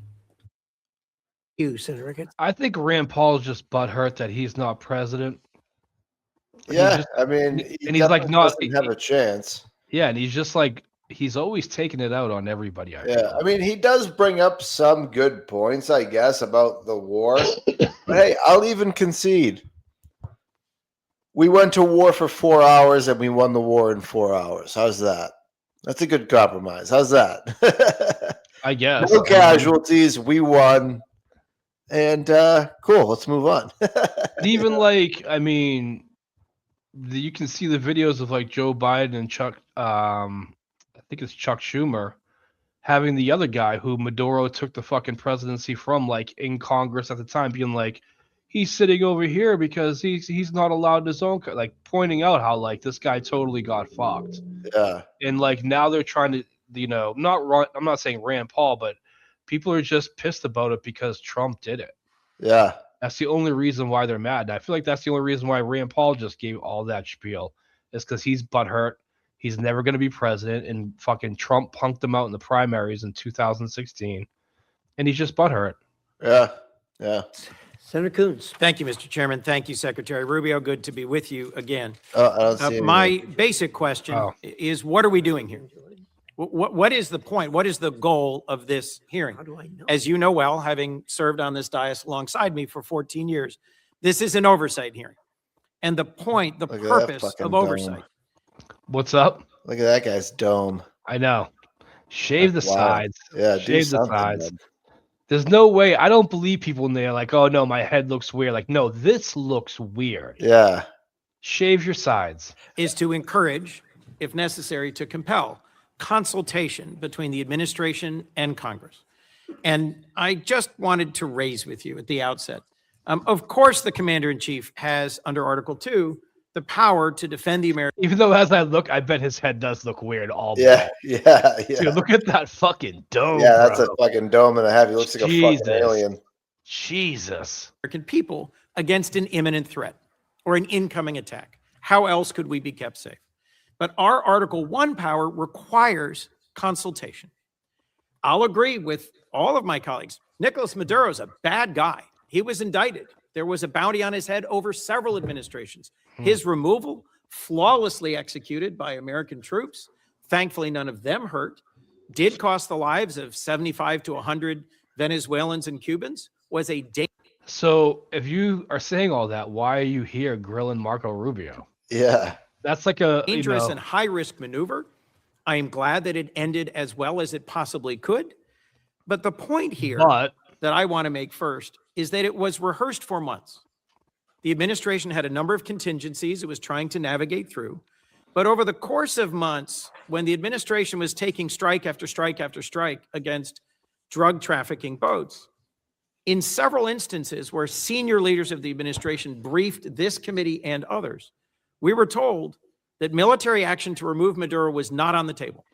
You, Senator Ricketts. I think Rand Paul is just butthurt that he's not president. Yeah, I mean, and he's like not doesn't have a chance. Yeah, and he's just like he's always taking it out on everybody. Yeah, I mean, he does bring up some good points, I guess, about the war. But hey, I'll even concede. We went to war for 4 hours and we won the war in 4 hours. How's that? That's a good compromise. How's that? I guess. No casualties. We won. And cool. Let's move on. Even like, I mean, you can see the videos of like Joe Biden and Chuck, I think it's Chuck Schumer, having the other guy who Maduro took the fucking presidency from, like in Congress at the time, being like, he's sitting over here because he's not allowed his own, like pointing out how like this guy totally got fucked. Yeah. And like now they're trying to, you know, I'm not saying Rand Paul, but people are just pissed about it because Trump did it. Yeah. That's the only reason why they're mad. And I feel like that's the only reason why Rand Paul just gave all that spiel is because he's butthurt. He's never going to be president, and fucking Trump punked him out in the primaries in 2016, and he's just butthurt. Yeah. Yeah. Senator Coons. Thank you, Mr. Chairman. Thank you, Secretary Rubio. Good to be with you again. I don't see My basic question is, what are we doing here? What is the point? What is the goal of this hearing? How do I know? As you know well, having served on this dais alongside me for 14 years, this is an oversight hearing. And the point, the Look at that purpose fucking of dome. oversight. What's up? Look at that guy's dome. I know. Shave the Wow. sides. Yeah, do Shave the something, sides. man. There's no way. I don't believe people in there like, oh no, my head looks weird. Like, no, this looks weird. Yeah. Shave your sides. Is to encourage, if necessary, to compel consultation between the administration and Congress. And I just wanted to raise with you at the outset, of course, the commander-in-chief has, under Article 2, the power to defend the American. Even though as I look, I bet his head does look weird all Yeah, bald. yeah, Dude, yeah. look at that fucking dome, Yeah, that's bro. a fucking dome and a half. He looks like a fucking Jesus. alien. Jesus. American people against an imminent threat or an incoming attack. How else could we be kept safe? But our Article 1 power requires consultation. I'll agree with all of my colleagues. Nicolas Maduro's a bad guy. He was indicted. There was a bounty on his head over several administrations. His removal, flawlessly executed by American troops, thankfully none of them hurt, did cost the lives of 75 to 100 Venezuelans and Cubans, was a So if you are saying all that, why are you here grilling Marco Rubio? Yeah. That's like a dangerous and high-risk maneuver. I am glad that it ended as well as it possibly could. But the point here but that I want to make first is that it was rehearsed for months. The administration had a number of contingencies it was trying to navigate through. But over the course of months, when the administration was taking strike after strike after strike against drug trafficking boats, in several instances where senior leaders of the administration briefed this committee and others, we were told that military action to remove Maduro was not on the table,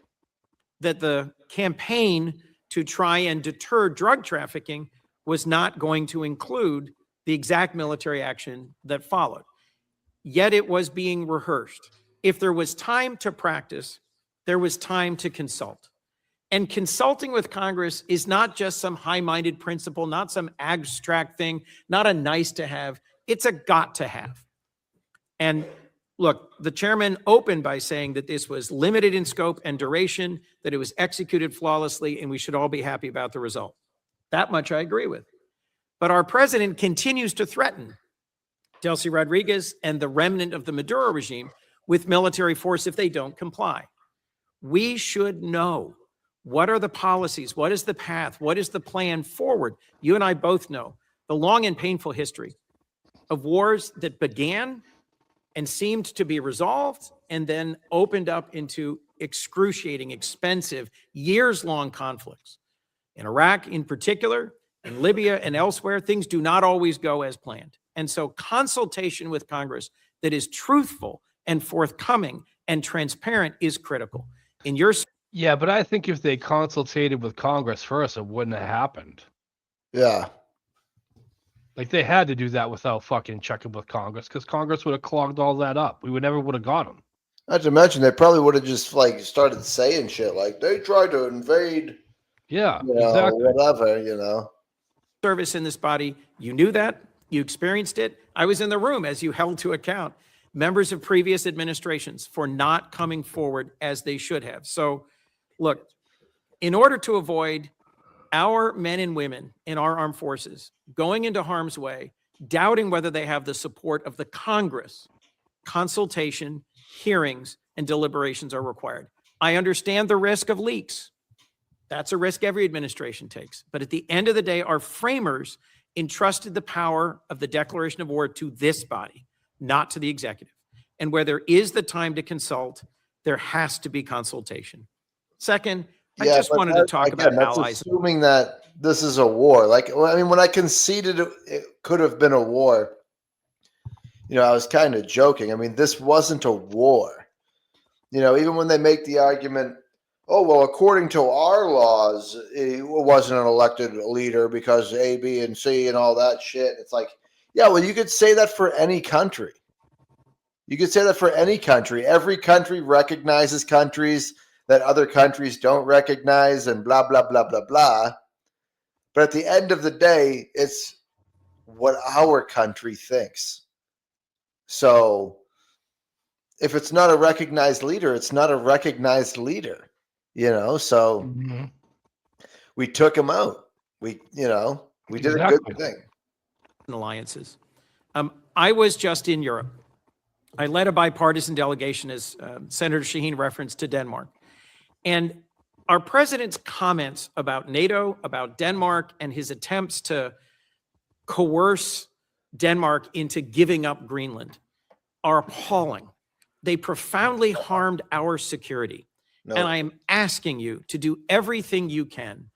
that the campaign to try and deter drug trafficking was not going to include the exact military action that followed. Yet it was being rehearsed. If there was time to practice, there was time to consult. And consulting with Congress is not just some high-minded principle, not some abstract thing, not a nice to have. It's a got to have. And look, the chairman opened by saying that this was limited in scope and duration, that it was executed flawlessly, and we should all be happy about the result. That much I agree with. But our president continues to threaten Delcy Rodriguez and the remnant of the Maduro regime with military force if they don't comply. We should know, what are the policies? What is the path? What is the plan forward? You and I both know the long and painful history of wars that began and seemed to be resolved and then opened up into excruciating, expensive, years-long conflicts. In Iraq in particular, in Libya and elsewhere, things do not always go as planned. And so consultation with Congress that is truthful and forthcoming and transparent is critical. In your yeah, but I think if they consultated with Congress first, it wouldn't have happened. Yeah. Like they had to do that without fucking checking with Congress because Congress would have clogged all that up. We would never would have got them. Not to mention, they probably would have just like started saying shit like they tried to invade, Yeah, you know, exactly. whatever, you know. service in this body, you knew that, you experienced it. I was in the room as you held to account members of previous administrations for not coming forward as they should have. So look, in order to avoid our men and women in our armed forces going into harm's way, doubting whether they have the support of the Congress, consultation, hearings, and deliberations are required. I understand the risk of leaks. That's a risk every administration takes. But at the end of the day, our framers entrusted the power of the declaration of war to this body, not to the executive. And where there is the time to consult, there has to be consultation. Second, I just but wanted to talk again, about that's allies. assuming that this is a war. Like, I mean, when I conceded it could have been a war, you know, I was kind of joking. I mean, this wasn't a war. You know, even when they make the argument, oh, well, according to our laws, it wasn't an elected leader because A, B, and C and all that shit. It's like, yeah, well, you could say that for any country. You could say that for any country. Every country recognizes countries that other countries don't recognize and blah, blah, blah, blah, blah. But at the end of the day, it's what our country thinks. So if it's not a recognized leader, it's not a recognized leader, you know? So we took him out. We, you know, we did a good thing. Alliances. I was just in Europe. I led a bipartisan delegation, as Senator Shaheen referenced, to Denmark. And our president's comments about NATO, about Denmark, and his attempts to coerce Denmark into giving up Greenland are appalling. They profoundly harmed our security. No. And I am asking you to do everything you can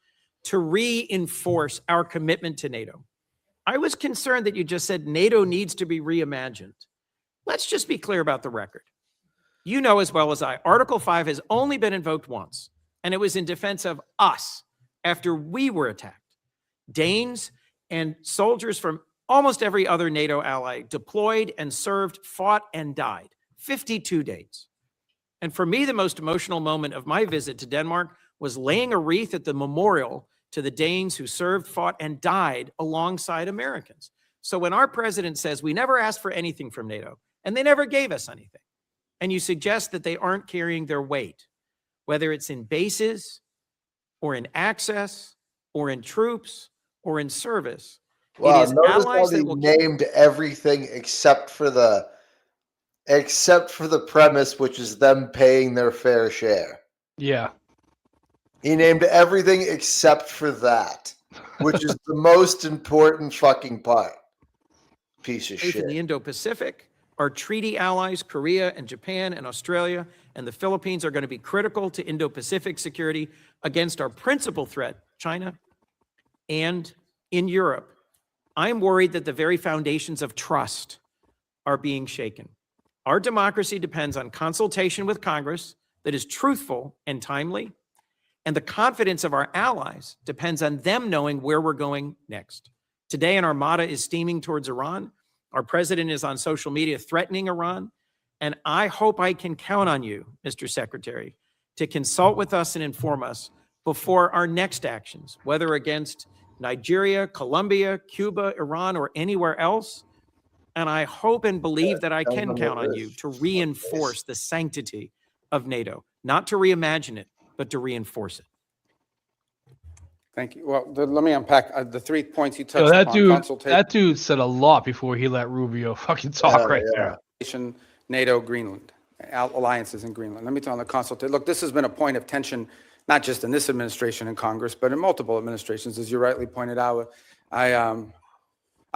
to reinforce our commitment to NATO. I was concerned that you just said NATO needs to be reimagined. Let's just be clear about the record. You know as well as I, Article 5 has only been invoked once, and it was in defense of us after we were attacked. Danes and soldiers from almost every other NATO ally deployed and served, fought, and died. 52 days. And for me, the most emotional moment of my visit to Denmark was laying a wreath at the memorial to the Danes who served, fought, and died alongside Americans. So when our president says we never asked for anything from NATO, and they never gave us anything, and you suggest that they aren't carrying their weight, whether it's in bases or in access or in troops or in service, Wow, it is notice how allies they that will named everything except for the premise, which is them paying their fair share. Yeah. He named everything except for that, which is the most important fucking part. Piece of in shit. the Indo-Pacific. Our treaty allies, Korea and Japan and Australia and the Philippines, are going to be critical to Indo-Pacific security against our principal threat, China, and in Europe. I'm worried that the very foundations of trust are being shaken. Our democracy depends on consultation with Congress that is truthful and timely, and the confidence of our allies depends on them knowing where we're going next. Today, an armada is steaming towards Iran. Our president is on social media threatening Iran. And I hope I can count on you, Mr. Secretary, to consult with us and inform us before our next actions, whether against Nigeria, Colombia, Cuba, Iran, or anywhere else. And I hope and believe that I can count on you to reinforce the sanctity of NATO, not to reimagine it, but to reinforce it. Thank you. Well, let me unpack the 3 points you Yo, touched upon. that dude said a lot before he let Rubio fucking talk there. Consultation, NATO, Greenland, alliances in Greenland. Let me tell you on the consultation. Look, this has been a point of tension, not just in this administration and Congress, but in multiple administrations, as you rightly pointed out. I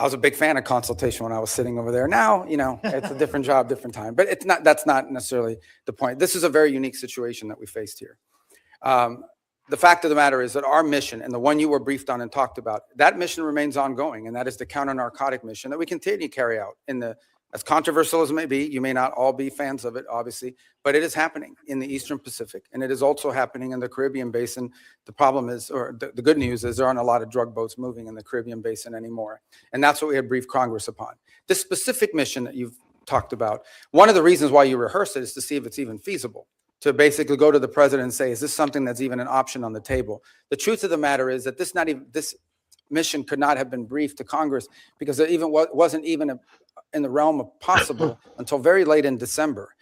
was a big fan of consultation when I was sitting over there. Now, you know, it's a different job, different time. But it's not. That's not necessarily the point. This is a very unique situation that we faced here. The fact of the matter is that our mission, and the one you were briefed on and talked about, that mission remains ongoing, and that is the counter-narcotic mission that we continue to carry out in the, as controversial as it may be, you may not all be fans of it, obviously, but it is happening in the Eastern Pacific, and it is also happening in the Caribbean Basin. The problem is, or the good news is, there aren't a lot of drug boats moving in the Caribbean Basin anymore, and that's what we had briefed Congress upon. This specific mission that you've talked about, one of the reasons why you rehearse it is to see if it's even feasible, to basically go to the president and say, is this something that's even an option on the table? The truth of the matter is that this mission could not have been briefed to Congress because it even wasn't even in the realm of possible until very late in December,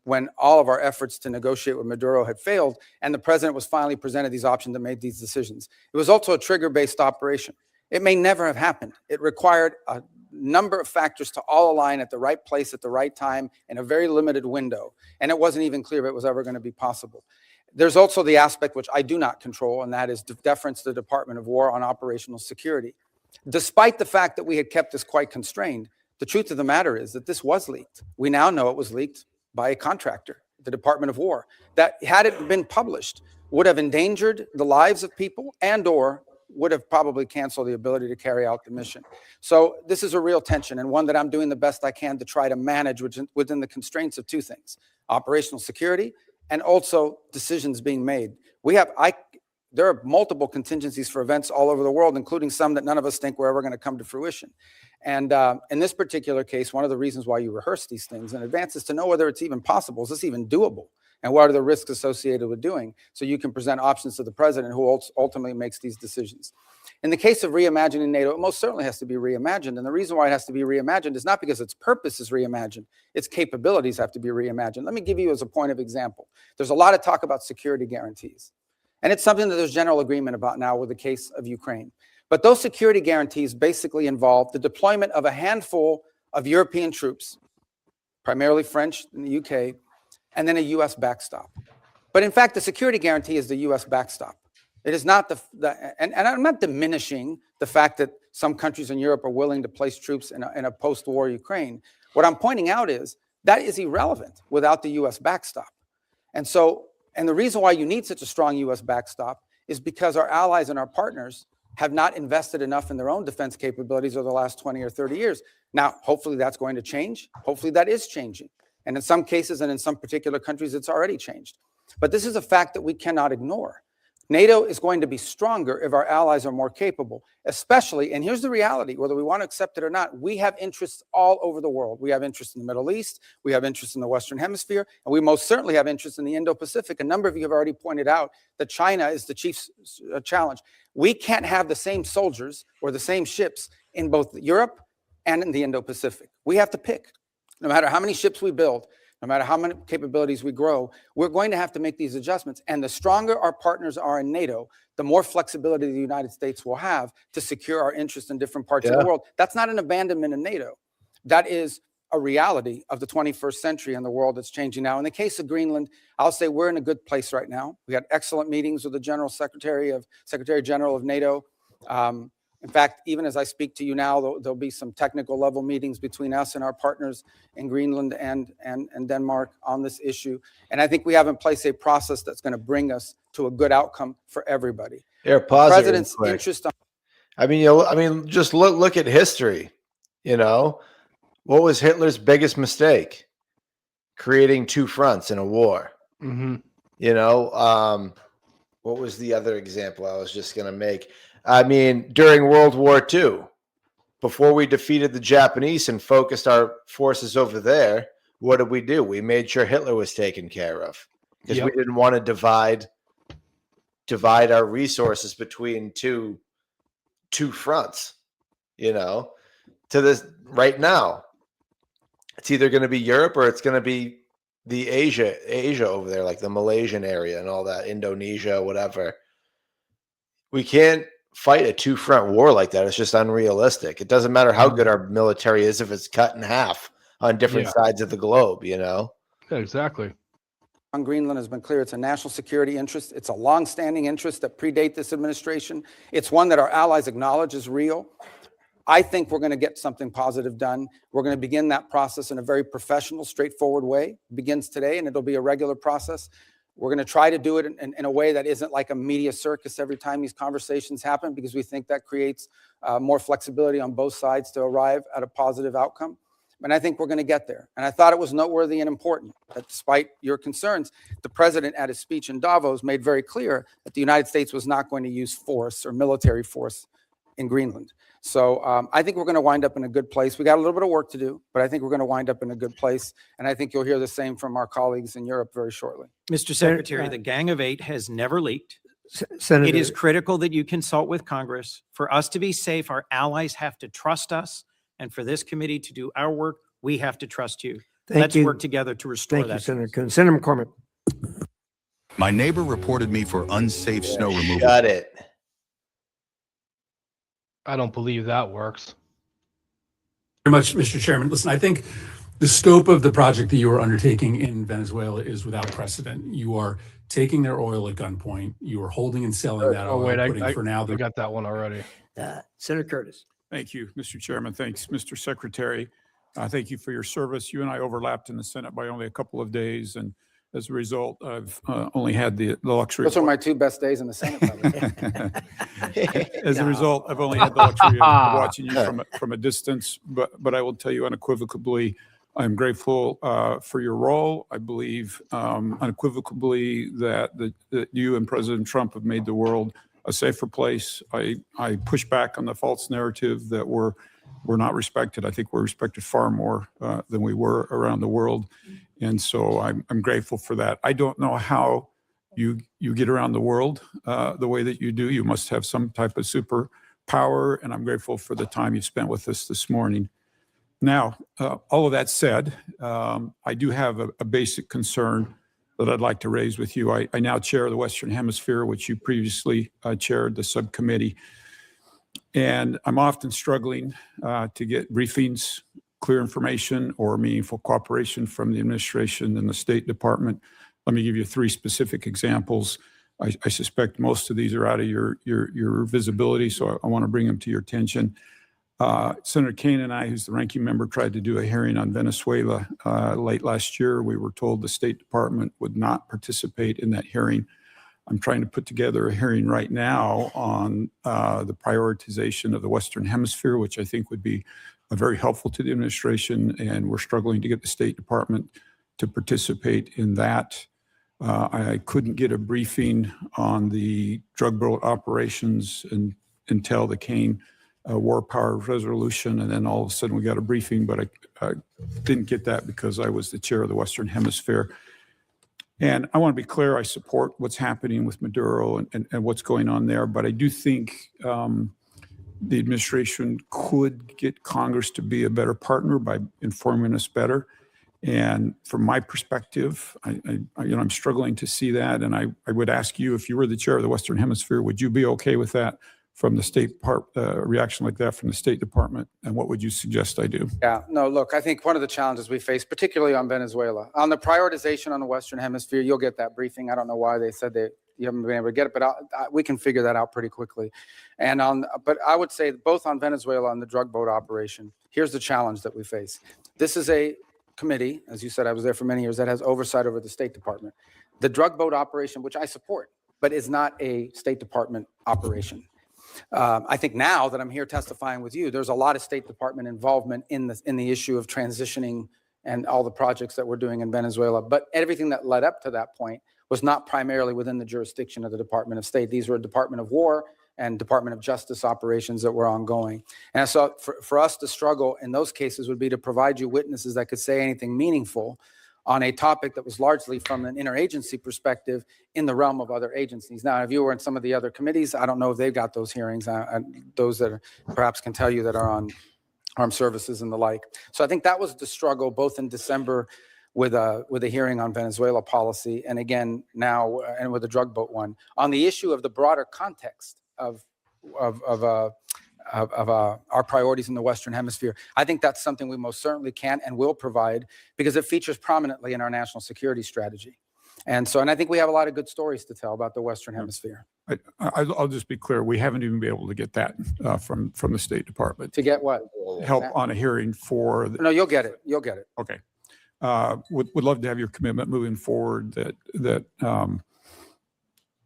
when all of our efforts to negotiate with Maduro had failed and the president was finally presented these options and made these decisions. It was also a trigger-based operation. It may never have happened. It required a number of factors to all align at the right place at the right time in a very limited window. And it wasn't even clear if it was ever going to be possible. There's also the aspect which I do not control, and that is deference to the Department of War on operational security. Despite the fact that we had kept this quite constrained, the truth of the matter is that this was leaked. We now know it was leaked by a contractor, the Department of War, that had it been published would have endangered the lives of people and or would have probably canceled the ability to carry out the mission. So this is a real tension, and one that I'm doing the best I can to try to manage within the constraints of two things: operational security and also decisions being made. There are multiple contingencies for events all over the world, including some that none of us think were ever going to come to fruition. And in this particular case, one of the reasons why you rehearse these things in advance is to know whether it's even possible. Is this even doable? And what are the risks associated with doing, so you can present options to the president who ultimately makes these decisions. In the case of reimagining NATO, it most certainly has to be reimagined. And the reason why it has to be reimagined is not because its purpose is reimagined, its capabilities have to be reimagined. Let me give you as a point of example. There's a lot of talk about security guarantees. And it's something that there's general agreement about now with the case of Ukraine. But those security guarantees basically involve the deployment of a handful of European troops, primarily French in the UK, and then a U.S. backstop. But in fact, the security guarantee is the U.S. backstop. It is not and I'm not diminishing the fact that some countries in Europe are willing to place troops in a post-war Ukraine. What I'm pointing out is that is irrelevant without the U.S. backstop. And the reason why you need such a strong U.S. backstop is because our allies and our partners have not invested enough in their own defense capabilities over the last 20 or 30 years. Now, hopefully that's going to change. Hopefully that is changing. And in some cases and in some particular countries, it's already changed. But this is a fact that we cannot ignore. NATO is going to be stronger if our allies are more capable, especially, and here's the reality, whether we want to accept it or not, we have interests all over the world. We have interests in the Middle East, we have interests in the Western Hemisphere, and we most certainly have interests in the Indo-Pacific. A number of you have already pointed out that China is the chief challenge. We can't have the same soldiers or the same ships in both Europe and in the Indo-Pacific. We have to pick. No matter how many ships we build, no matter how many capabilities we grow, we're going to have to make these adjustments. And the stronger our partners are in NATO, the more flexibility the United States will have to secure our interests in different parts of the world. That's not an abandonment of NATO. That is a reality of the 21st century and the world that's changing now. In the case of Greenland, I'll say we're in a good place right now. We had excellent meetings with the Secretary General of NATO. In fact, even as I speak to you now, there'll be some technical level meetings between us and our partners in Greenland and Denmark on this issue. And I think we have in place a process that's going to bring us to a good outcome for everybody. Here, pause it real President's quick. interest on just look at history. You know, what was Hitler's biggest mistake? Creating two fronts in a war. Mm-hmm. You know, what was the other example I was just going to make? I mean, during World War II, before we defeated the Japanese and focused our forces over there, what did we do? We made sure Hitler was taken care of because we didn't want to divide our resources between two fronts. You know, to this right now, it's either going to be Europe or it's going to be the Asia over there, like the Malaysian area and all that, Indonesia, whatever. We can't fight a two-front war like that. It's just unrealistic. It doesn't matter how good our military is if it's cut in half on different sides of the globe, you know? Yeah, exactly. on Greenland has been clear. It's a national security interest. It's a long-standing interest that predate this administration. It's one that our allies acknowledge is real. I think we're going to get something positive done. We're going to begin that process in a very professional, straightforward way. It begins today, and it'll be a regular process. We're going to try to do it in a way that isn't like a media circus every time these conversations happen, because we think that creates more flexibility on both sides to arrive at a positive outcome. And I think we're going to get there. And I thought it was noteworthy and important that despite your concerns, the president at his speech in Davos made very clear that the United States was not going to use force or military force in Greenland. So I think we're going to wind up in a good place. We got a little bit of work to do, but I think we're going to wind up in a good place. And I think you'll hear the same from our colleagues in Europe very shortly. Mr. Secretary, the Gang of Eight has never leaked. Senator, It is critical that you consult with Congress. For us to be safe, our allies have to trust us. And for this committee to do our work, we have to trust you. Let's work together to restore Thank that. you, Senator Coon. Senator McCormick. My neighbor reported me for unsafe snow removal. Got it. I don't believe that works. Very much, Mr. Chairman. Listen, I think the scope of the project that you are undertaking in Venezuela is without precedent. You are taking their oil at gunpoint. You are holding and selling that Oh, oil. wait, putting for now I got that one already. Senator Curtis. Thank you, Mr. Chairman. Thanks, Mr. Secretary. Thank you for your service. You and I overlapped in the Senate by only a couple of days, and as a result, I've only had the luxury. Those are my 2 best days in the Senate. As a result, I've only had the luxury of watching you from a distance, but I will tell you unequivocally, I'm grateful for your role. I believe unequivocally that you and President Trump have made the world a safer place. I push back on the false narrative that we're not respected. I think we're respected far more than we were around the world. And so I'm grateful for that. I don't know how you get around the world the way that you do. You must have some type of superpower, and I'm grateful for the time you spent with us this morning. Now, all of that said, I do have a basic concern that I'd like to raise with you. I now chair the Western Hemisphere, which you previously chaired the subcommittee. And I'm often struggling to get briefings, clear information, or meaningful cooperation from the administration and the State Department. Let me give you 3 specific examples. I suspect most of these are out of your visibility, so I want to bring them to your attention. Senator Kaine and I, who's the ranking member, tried to do a hearing on Venezuela late last year. We were told the State Department would not participate in that hearing. I'm trying to put together a hearing right now on the prioritization of the Western Hemisphere, which I think would be very helpful to the administration, and we're struggling to get the State Department to participate in that. I couldn't get a briefing on the drug boat operations until the Kane War Powers Resolution, and then all of a sudden we got a briefing, but I didn't get that because I was the chair of the Western Hemisphere. And I want to be clear, I support what's happening with Maduro and what's going on there, but I do think the administration could get Congress to be a better partner by informing us better. And from my perspective, I'm struggling to see that. And I would ask you, if you were the chair of the Western Hemisphere, would you be okay with that from the State reaction like that from the State Department? And what would you suggest I do? Yeah, no, look, I think one of the challenges we face, particularly on Venezuela, on the prioritization on the Western Hemisphere, you'll get that briefing. I don't know why they said that you haven't been able to get it, but we can figure that out pretty quickly. But I would say both on Venezuela and the drug boat operation, here's the challenge that we face. This is a committee, as you said, I was there for many years, that has oversight over the State Department. The drug boat operation, which I support, but is not a State Department operation. I think now that I'm here testifying with you, there's a lot of State Department involvement in the issue of transitioning and all the projects that we're doing in Venezuela. But everything that led up to that point was not primarily within the jurisdiction of the Department of State. These were Department of War and Department of Justice operations that were ongoing. And so for us to struggle in those cases would be to provide you witnesses that could say anything meaningful on a topic that was largely from an interagency perspective in the realm of other agencies. Now, if you were in some of the other committees, I don't know if they've got those hearings, those that perhaps can tell you that are on armed services and the like. So I think that was the struggle both in December with a hearing on Venezuela policy, and again now, and with the drug boat one. On the issue of the broader context of our priorities in the Western Hemisphere, I think that's something we most certainly can and will provide because it features prominently in our national security strategy. And I think we have a lot of good stories to tell about the Western Hemisphere. I'll just be clear. We haven't even been able to get that from the State Department. To get what? Help on a hearing for. No, you'll get it. You'll get it. Okay. Would love to have your commitment moving forward that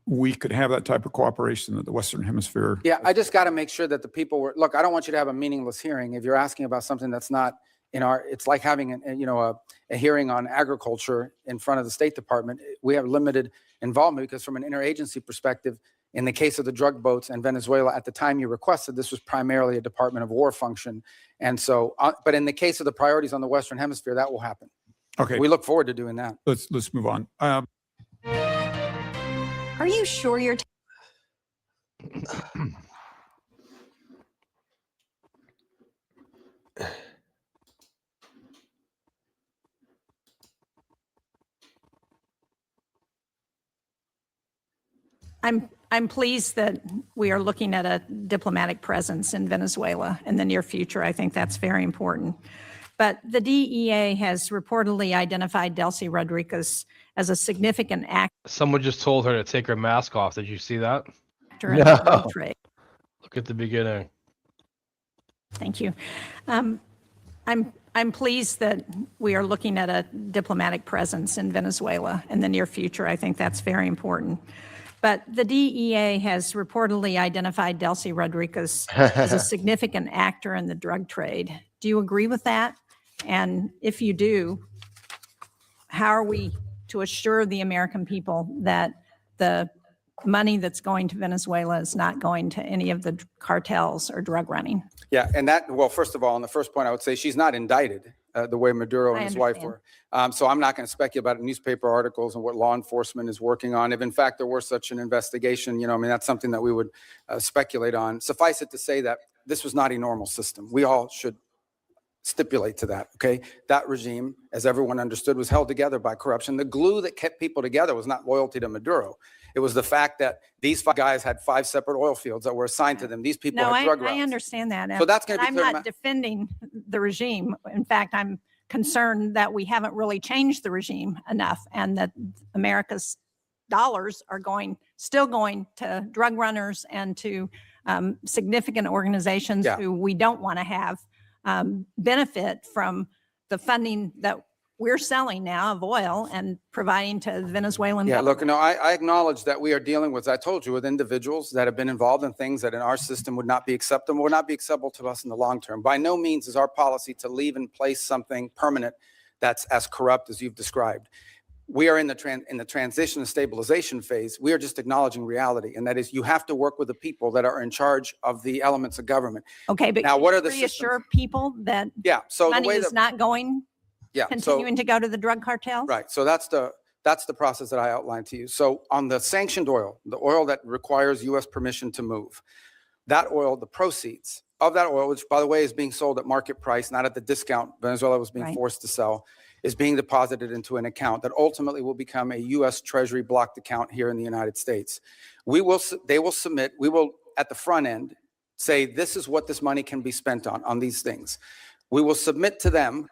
we could have that type of cooperation at the Western Hemisphere. Yeah, I just got to make sure that the people were, look, I don't want you to have a meaningless hearing. If you're asking about something that's not in it's like having a hearing on agriculture in front of the State Department. We have limited involvement because from an interagency perspective, in the case of the drug boats and Venezuela, at the time you requested, this was primarily a Department of War function. And so, but in the case of the priorities on the Western Hemisphere, that will happen. Okay. We look forward to doing that. Let's move on. Are you sure you're I'm pleased that we are looking at a diplomatic presence in Venezuela in the near future. I think that's very important. But the DEA has reportedly identified Delcy Rodriguez as a significant actor Someone just told her to take her mask off. Did you see that? in the drug trade. Look at the beginning. Thank you. I'm pleased that we are looking at a diplomatic presence in Venezuela in the near future. I think that's very important. But the DEA has reportedly identified Delcy Rodriguez as a significant actor in the drug trade. Do you agree with that? And if you do, how are we to assure the American people that the money that's going to Venezuela is not going to any of the cartels or drug running? Yeah, and well, first of all, on the first point, I would say she's not indicted the way Maduro and his wife were. So I'm not going to speculate about newspaper articles and what law enforcement is working on. If in fact there were such an investigation, that's something that we would speculate on. Suffice it to say that this was not a normal system. We all should stipulate to that, okay? That regime, as everyone understood, was held together by corruption. The glue that kept people together was not loyalty to Maduro. It was the fact that these 5 guys had 5 separate oil fields that were assigned to them. These people had drug routes. I understand that. So that's going to be I'm clear. not defending the regime. In fact, I'm concerned that we haven't really changed the regime enough and that America's dollars are still going to drug runners and to significant organizations who we don't want to have benefit from the funding that we're selling now of oil and providing to the Venezuelan Yeah, government. look, no, I acknowledge that we are dealing with, I told you, with individuals that have been involved in things that in our system would not be acceptable to us in the long term. By no means is our policy to leave in place something permanent that's as corrupt as you've described. We are in the transition and stabilization phase. We are just acknowledging reality, and that is you have to work with the people that are in charge of the elements of government. Okay, but Now, can what you are the reassure people that Yeah, so the money way is that, not going, yeah, so, continuing to go to the drug cartels? right, so that's the process that I outlined to you. So on the sanctioned oil, the oil that requires U.S. permission to move, that oil, the proceeds of that oil, which by the way is being sold at market price, not at the discount Venezuela was being Right. forced to sell, is being deposited into an account that ultimately will become a U.S. Treasury blocked account here in the United States. They will submit, we will at the front end say, this is what this money can be spent on these things. We will submit to them,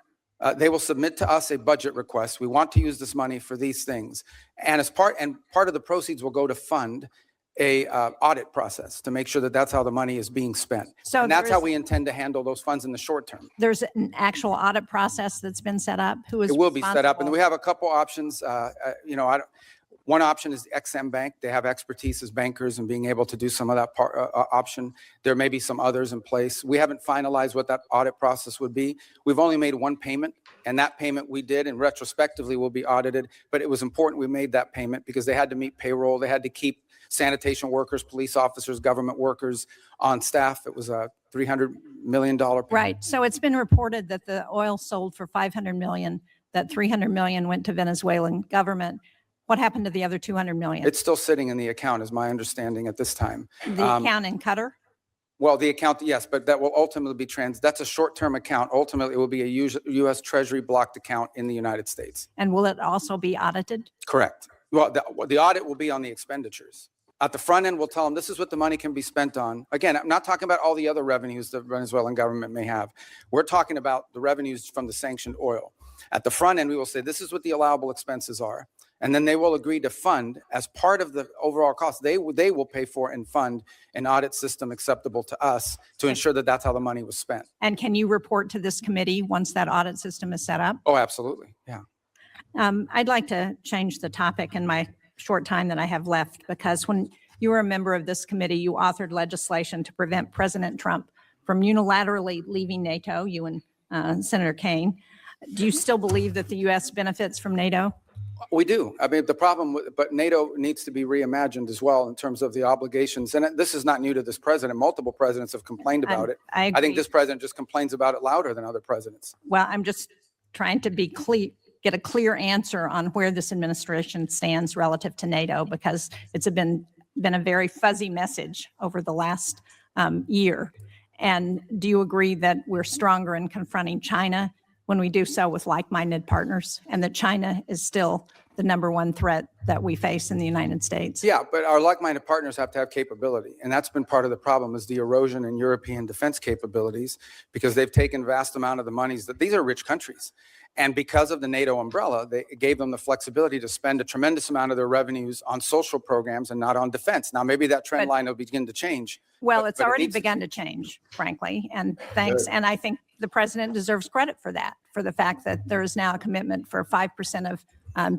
they will submit to us a budget request. We want to use this money for these things. And part of the proceeds will go to fund a audit process to make sure that that's how the money is being spent. So And that's there how is- we intend to handle those funds in the short term. There's an actual audit process that's been set up? Who is It will be set up, and responsible? we have a couple options. One option is the XM Bank. They have expertise as bankers and being able to do some of that option. There may be some others in place. We haven't finalized what that audit process would be. We've only made one payment, and that payment we did, and retrospectively will be audited. But it was important we made that payment because they had to meet payroll. They had to keep sanitation workers, police officers, government workers on staff. It was a $300 million payment. Right. So it's been reported that the oil sold for $500 million, that $300 million went to Venezuelan government. What happened to the other $200 million? It's still sitting in the account, is my understanding at this time. The account in Qatar? Well, the account, yes, but that will ultimately be that's a short-term account. Ultimately, it will be a U.S. Treasury blocked account in the United States. And will it also be audited? Correct. Well, the audit will be on the expenditures. At the front end, we'll tell them this is what the money can be spent on. Again, I'm not talking about all the other revenues the Venezuelan government may have. We're talking about the revenues from the sanctioned oil. At the front end, we will say this is what the allowable expenses are. And then they will agree to fund as part of the overall cost. They will pay for and fund an audit system acceptable to us to ensure that that's how the money was spent. And can you report to this committee once that audit system is set up? Oh, absolutely. Yeah. I'd like to change the topic in my short time that I have left, because when you were a member of this committee, you authored legislation to prevent President Trump from unilaterally leaving NATO, you and Senator Kaine. Do you still believe that the U.S. benefits from NATO? We do. I mean, but NATO needs to be reimagined as well in terms of the obligations. And this is not new to this president. Multiple presidents have complained about it. I I agree. think this president just complains about it louder than other presidents. Well, I'm just trying to be clear, get a clear answer on where this administration stands relative to NATO, because it's been a very fuzzy message over the last year. And do you agree that we're stronger in confronting China when we do so with like-minded partners, and that China is still the number one threat that we face in the United States? Yeah, but our like-minded partners have to have capability. And that's been part of the problem, is the erosion in European defense capabilities, because they've taken vast amount of the monies that these are rich countries. And because of the NATO umbrella, it gave them the flexibility to spend a tremendous amount of their revenues on social programs and not on defense. Now, maybe that trend line will begin to change. Well, but it's it already needs to begun to change, frankly, and thanks. And I think the president deserves credit for that, for the fact that there is now a commitment for 5% of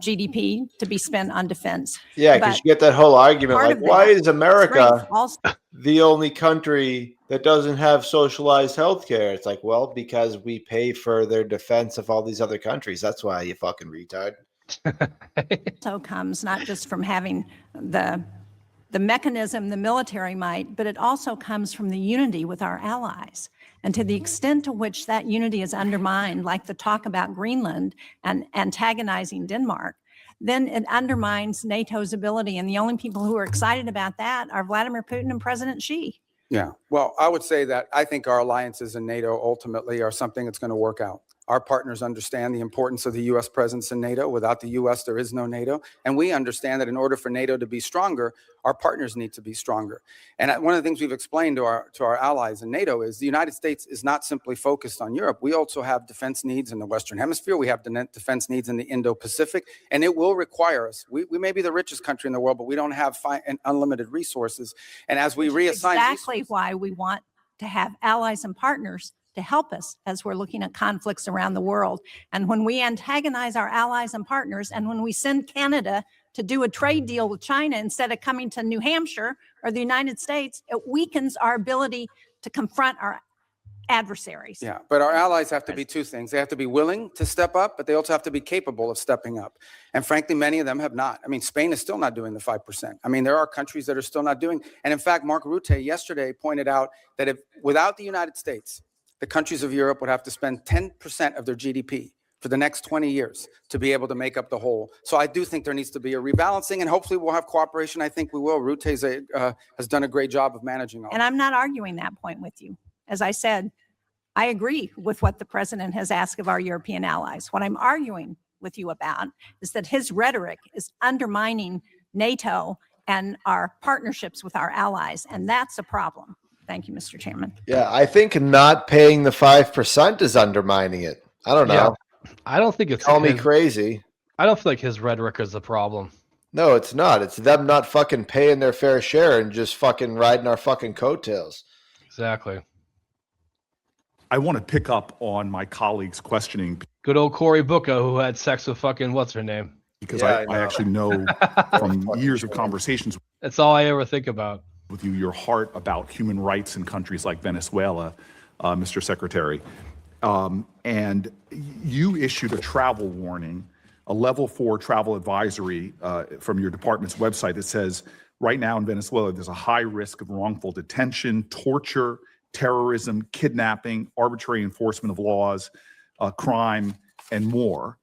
GDP to be spent on defense. Yeah, because But you get that whole argument part like, of why that is America strength also- the only country that doesn't have socialized health care? It's like, well, because we pay for their defense of all these other countries. That's why, you fucking retard. also comes not just from having the mechanism, the military might, but it also comes from the unity with our allies. And to the extent to which that unity is undermined, like the talk about Greenland and antagonizing Denmark, then it undermines NATO's ability. And the only people who are excited about that are Vladimir Putin and President Xi. Yeah, well, I would say that I think our alliances in NATO ultimately are something that's going to work out. Our partners understand the importance of the U.S. presence in NATO. Without the U.S., there is no NATO. And we understand that in order for NATO to be stronger, our partners need to be stronger. And one of the things we've explained to our allies in NATO is the United States is not simply focused on Europe. We also have defense needs in the Western Hemisphere. We have defense needs in the Indo-Pacific. And it will require us. We may be the richest country in the world, but we don't have unlimited resources. And as we reassign Exactly why we want to have allies and partners to help us as we're looking at conflicts around the world. And when we antagonize our allies and partners, and when we send Canada to do a trade deal with China instead of coming to New Hampshire or the United States, it weakens our ability to confront our adversaries. Yeah, but our allies have to be two things. They have to be willing to step up, but they also have to be capable of stepping up. And frankly, many of them have not. I mean, Spain is still not doing the 5%. I mean, there are countries that are still not doing. And in fact, Mark Rutte yesterday pointed out that if without the United States, the countries of Europe would have to spend 10% of their GDP for the next 20 years to be able to make up the whole. So I do think there needs to be a rebalancing, and hopefully we'll have cooperation. I think we will. Rutte has done a great job of managing all And I'm not arguing that point with you. As I said, I agree with what the president has asked of our European allies. What I'm arguing with you about is that his rhetoric is undermining NATO and our partnerships with our allies, and that's a problem. Thank you, Mr. Chairman. Yeah, I think not paying the 5% is undermining it. I don't know. Yeah, I don't think it's Call me crazy. I don't feel like his rhetoric is the problem. No, it's not. It's them not fucking paying their fair share and just fucking riding our fucking coattails. Exactly. I want to pick up on my colleague's questioning Good old Cory Booker, who had sex with fucking what's her name. because Yeah, I actually know from years of conversations That's all I ever think about. with you, your heart about human rights in countries like Venezuela, Mr. Secretary. And you issued a travel warning, a level 4 travel advisory from your department's website that says, right now in Venezuela, there's a high risk of wrongful detention, torture, terrorism, kidnapping, arbitrary enforcement of laws, crime, and more.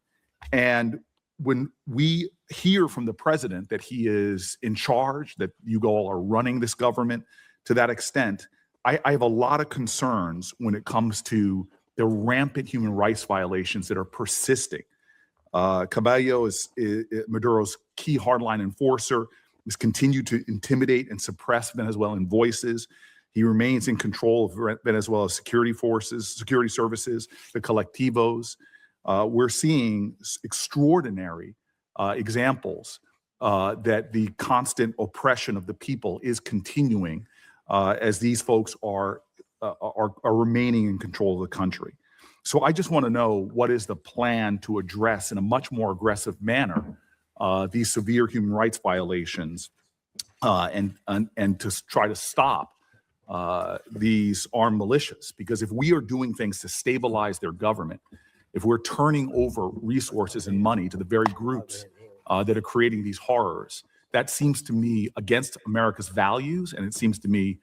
And when we hear from the president that he is in charge, that you all are running this government to that extent, I have a lot of concerns when it comes to the rampant human rights violations that are persisting. Cabello is Maduro's key hardline enforcer. He's continued to intimidate and suppress Venezuelan voices. He remains in control of Venezuela's security forces, security services, the colectivos. We're seeing extraordinary examples that the constant oppression of the people is continuing as these folks are remaining in control of the country. So I just want to know, what is the plan to address in a much more aggressive manner these severe human rights violations and to try to stop these armed militias? Because if we are doing things to stabilize their government, if we're turning over resources and money to the very groups that are creating these horrors, that seems to me against America's values, and it seems to me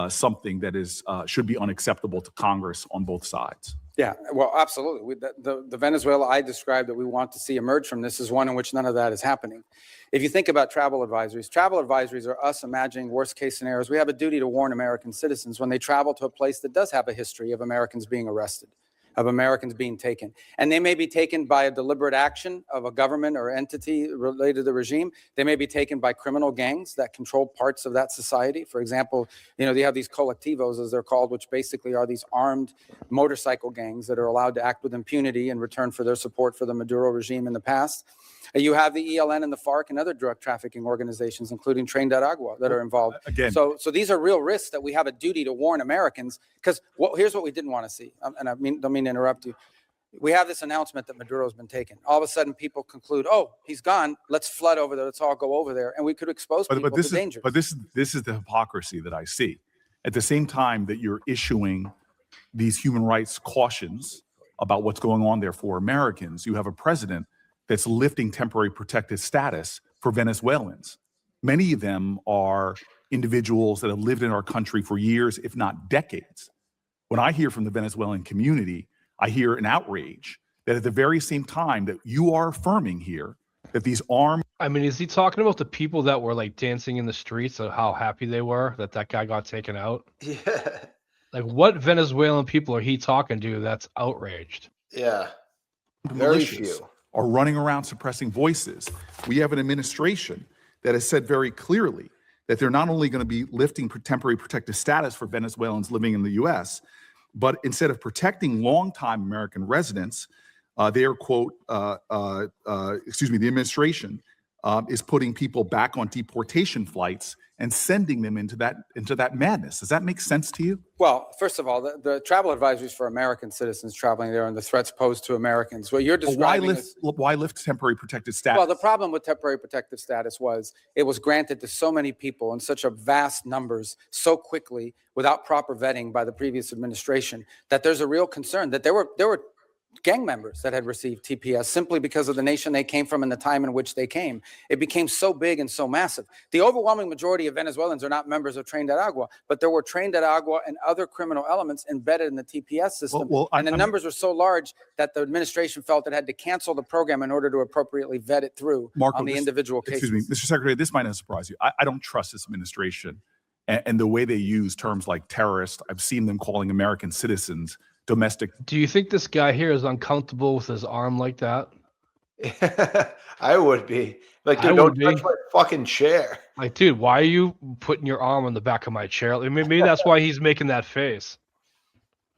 something that is should be unacceptable to Congress on both sides. Yeah, well, absolutely. The Venezuela I described that we want to see emerge from this is one in which none of that is happening. If you think about travel advisories are us imagining worst case scenarios. We have a duty to warn American citizens when they travel to a place that does have a history of Americans being arrested, of Americans being taken. And they may be taken by a deliberate action of a government or entity related to the regime. They may be taken by criminal gangs that control parts of that society. For example, you have these colectivos, as they're called, which basically are these armed motorcycle gangs that are allowed to act with impunity in return for their support for the Maduro regime in the past. You have the ELN and the FARC and other drug trafficking organizations, including Tren de Aragua, that are involved. Again, So these are real risks that we have a duty to warn Americans, because here's what we didn't want to see. And don't mean to interrupt you. We have this announcement that Maduro's been taken. All of a sudden, people conclude, oh, he's gone. Let's flood over there. Let's all go over there. And we could expose people to danger. But this is the hypocrisy that I see. At the same time that you're issuing these human rights cautions about what's going on there for Americans, you have a president that's lifting temporary protected status for Venezuelans. Many of them are individuals that have lived in our country for years, if not decades. When I hear from the Venezuelan community, I hear an outrage that at the very same time that you are affirming here that these armed... I mean, is he talking about the people that were like dancing in the streets of how happy they were that guy got taken out? Yeah. Like, what Venezuelan people are he talking to that's outraged? Yeah. Very militias few are running around suppressing voices. We have an administration that has said very clearly that they're not only going to be lifting temporary protected status for Venezuelans living in the U.S., but instead of protecting longtime American residents, they are, quote, the administration is putting people back on deportation flights and sending them into that madness. Does that make sense to you? Well, first of all, the travel advisories for American citizens traveling there and the threats posed to Americans. What you're Well, why describing lift is, why lift temporary protected status? well, the problem with temporary protective status was it was granted to so many people in such a vast numbers so quickly without proper vetting by the previous administration that there's a real concern that there were gang members that had received TPS simply because of the nation they came from and the time in which they came. It became so big and so massive. The overwhelming majority of Venezuelans are not members of Trained at Agua, but there were Trained at Agua and other criminal elements embedded in the TPS system. And the numbers were so large that the administration felt it had to cancel the program in order to appropriately vet it through on the individual cases. Excuse me, Mr. Secretary, this might not surprise you. I don't trust this administration and the way they use terms like terrorist. I've seen them calling American citizens domestic. Do you think this guy here is uncomfortable with his arm like that? I would be. Like, I dude, don't would be. touch my fucking chair. Like, dude, why are you putting your arm on the back of my chair? Like, maybe that's why he's making that face.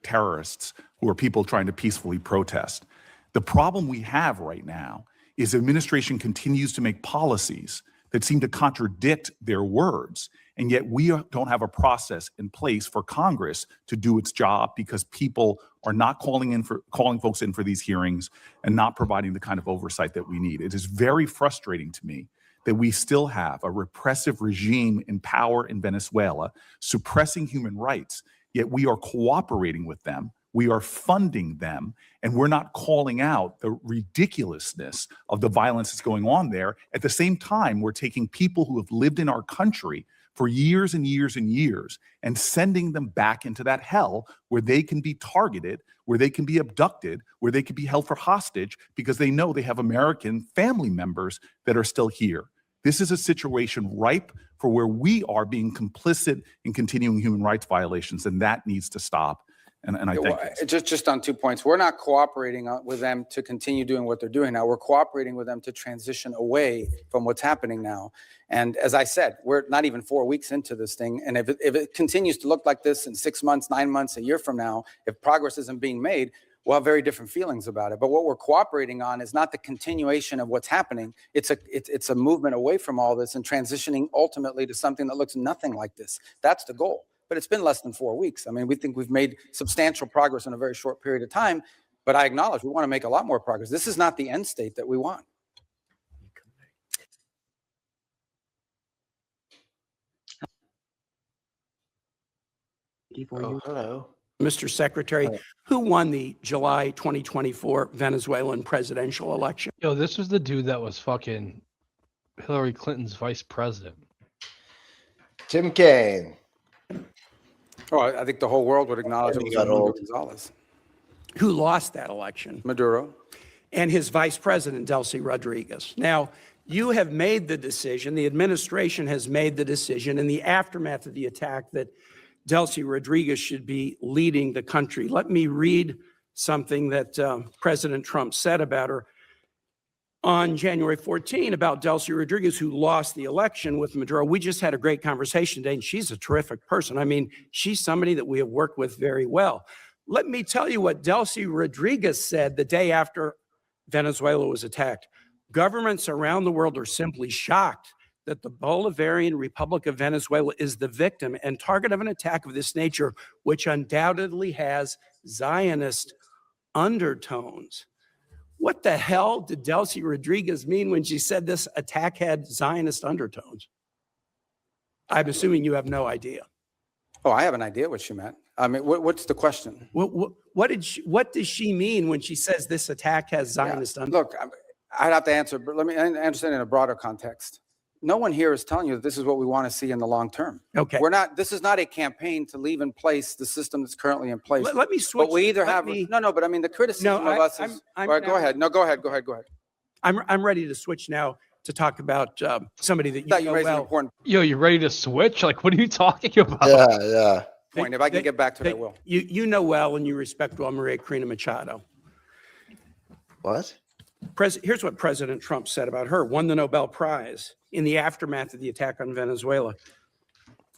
Terrorists who are people trying to peacefully protest. The problem we have right now is the administration continues to make policies that seem to contradict their words. And yet we don't have a process in place for Congress to do its job because people are not calling folks in for these hearings and not providing the kind of oversight that we need. It is very frustrating to me that we still have a repressive regime in power in Venezuela, suppressing human rights, yet we are cooperating with them. We are funding them, and we're not calling out the ridiculousness of the violence that's going on there. At the same time, we're taking people who have lived in our country for years and years and years and sending them back into that hell where they can be targeted, where they can be abducted, where they can be held for hostage because they know they have American family members that are still here. This is a situation ripe for where we are being complicit in continuing human rights violations, and that needs to stop. And I think Just on 2 points, we're not cooperating with them to continue doing what they're doing now. We're cooperating with them to transition away from what's happening now. And as I said, we're not even 4 weeks into this thing. And if it continues to look like this in 6 months, 9 months, a year from now, if progress isn't being made, we'll have very different feelings about it. But what we're cooperating on is not the continuation of what's happening. It's a movement away from all this and transitioning ultimately to something that looks nothing like this. That's the goal. But it's been less than 4 weeks. I mean, we think we've made substantial progress in a very short period of time, but I acknowledge we want to make a lot more progress. This is not the end state that we want. Oh, hello. Mr. Secretary, who won the July 2024 Venezuelan presidential election? Yo, this was the dude that was fucking Hillary Clinton's vice president. Tim Kaine. Oh, I think the whole world would acknowledge it was Maduro Gonzalez. Who lost that election? Maduro. And his vice president, Delcy Rodriguez. Now, you have made the decision, the administration has made the decision in the aftermath of the attack that Delcy Rodriguez should be leading the country. Let me read something that President Trump said about her on January 14 about Delcy Rodriguez, who lost the election with Maduro. We just had a great conversation today, and she's a terrific person. I mean, she's somebody that we have worked with very well. Let me tell you what Delcy Rodriguez said the day after Venezuela was attacked. Governments around the world are simply shocked that the Bolivarian Republic of Venezuela is the victim and target of an attack of this nature, which undoubtedly has Zionist undertones. What the hell did Delcy Rodriguez mean when she said this attack had Zionist undertones? I'm assuming you have no idea. Oh, I have an idea what she meant. I mean, what's the question? What does she mean when she says this attack has Zionist undertones? Look, I'd have to answer, but let me understand in a broader context. No one here is telling you that this is what we want to see in the long term. Okay. This is not a campaign to leave in place the system that's currently in place. Let me switch. But we either have, but I mean, the criticism of us is, all right, go ahead. No, go ahead. I'm ready to switch now to talk about somebody that you know well. Important Yo, you ready to switch? Like, what are you talking about? Yeah. point. If I can get back to that, I will. You know well and you respect well Maria Corina Machado. What? Here's what President Trump said about her. Won the Nobel Prize in the aftermath of the attack on Venezuela.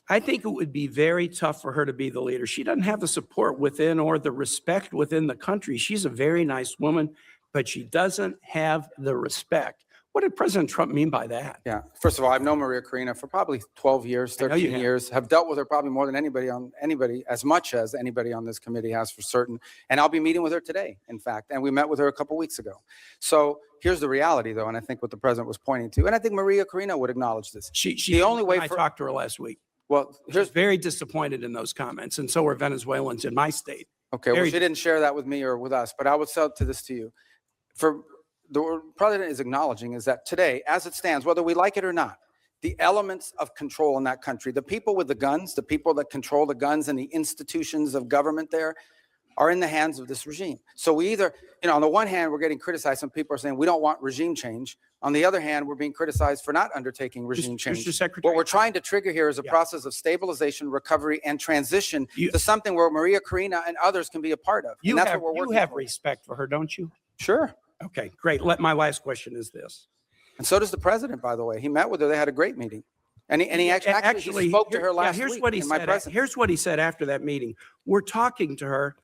I think it would be very tough for her to be the leader. She doesn't have the support within or the respect within the country. She's a very nice woman, but she doesn't have the respect. What did President Trump mean by that? Yeah. First of all, I've known Maria Corina for probably 12 years, I know you 13 have. years, have dealt with her probably more than anybody, as much as anybody on this committee has for certain. And I'll be meeting with her today, in fact. And we met with her a couple weeks ago. So here's the reality, though, and I think what the president was pointing to, and I think Maria Corina would acknowledge this. She The only way I for- talked to her last week. Well, She's here's, very disappointed in those comments, and so are Venezuelans in my state. okay, well, very she didn't share that with me or with us, but I would sell to this to you. For the president is acknowledging is that today, as it stands, whether we like it or not, the elements of control in that country, the people with the guns, the people that control the guns and the institutions of government there are in the hands of this regime. So we either, on the one hand, we're getting criticized. Some people are saying we don't want regime change. On the other hand, we're being criticized for not undertaking regime change. Mr. Secretary, What we're trying to trigger here is a Yeah. process of stabilization, recovery, and transition You- to something where Maria Corina and others can be a part of. you And that's have, what we're you working have for. respect for her, don't you? Sure. Okay, great. My last question is this. And so does the president, by the way. He met with her. They had a great meeting. And he actually he spoke to her last here's week what he in my said. presence. Here's what he said after that meeting. We're talking to her,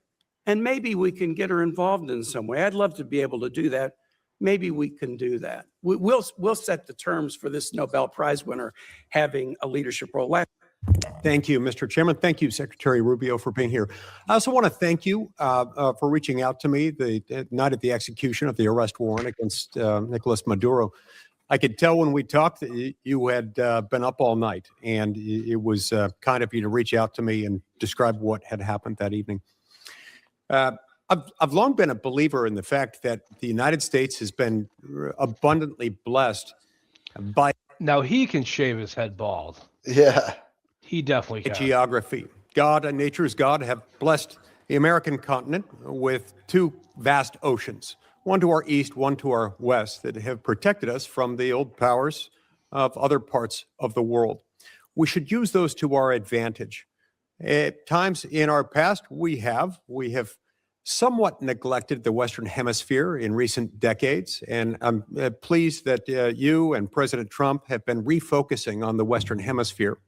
and maybe we can get her involved in some way. I'd love to be able to do that. Maybe we can do that. We'll set the terms for this Nobel Prize winner having a leadership role. Thank you, Mr. Chairman. Thank you, Secretary Rubio, for being here. I also want to thank you for reaching out to me the night of the execution of the arrest warrant against Nicolas Maduro. I could tell when we talked that you had been up all night, and it was kind of you to reach out to me and describe what had happened that evening. I've long been a believer in the fact that the United States has been abundantly blessed by Now he can shave his head bald. Yeah. He definitely can. geography. God and nature's God have blessed the American continent with two vast oceans, one to our east, one to our west, that have protected us from the old powers of other parts of the world. We should use those to our advantage. At times in our past, we have somewhat neglected the Western Hemisphere in recent decades, and I'm pleased that you and President Trump have been refocusing on the Western Hemisphere.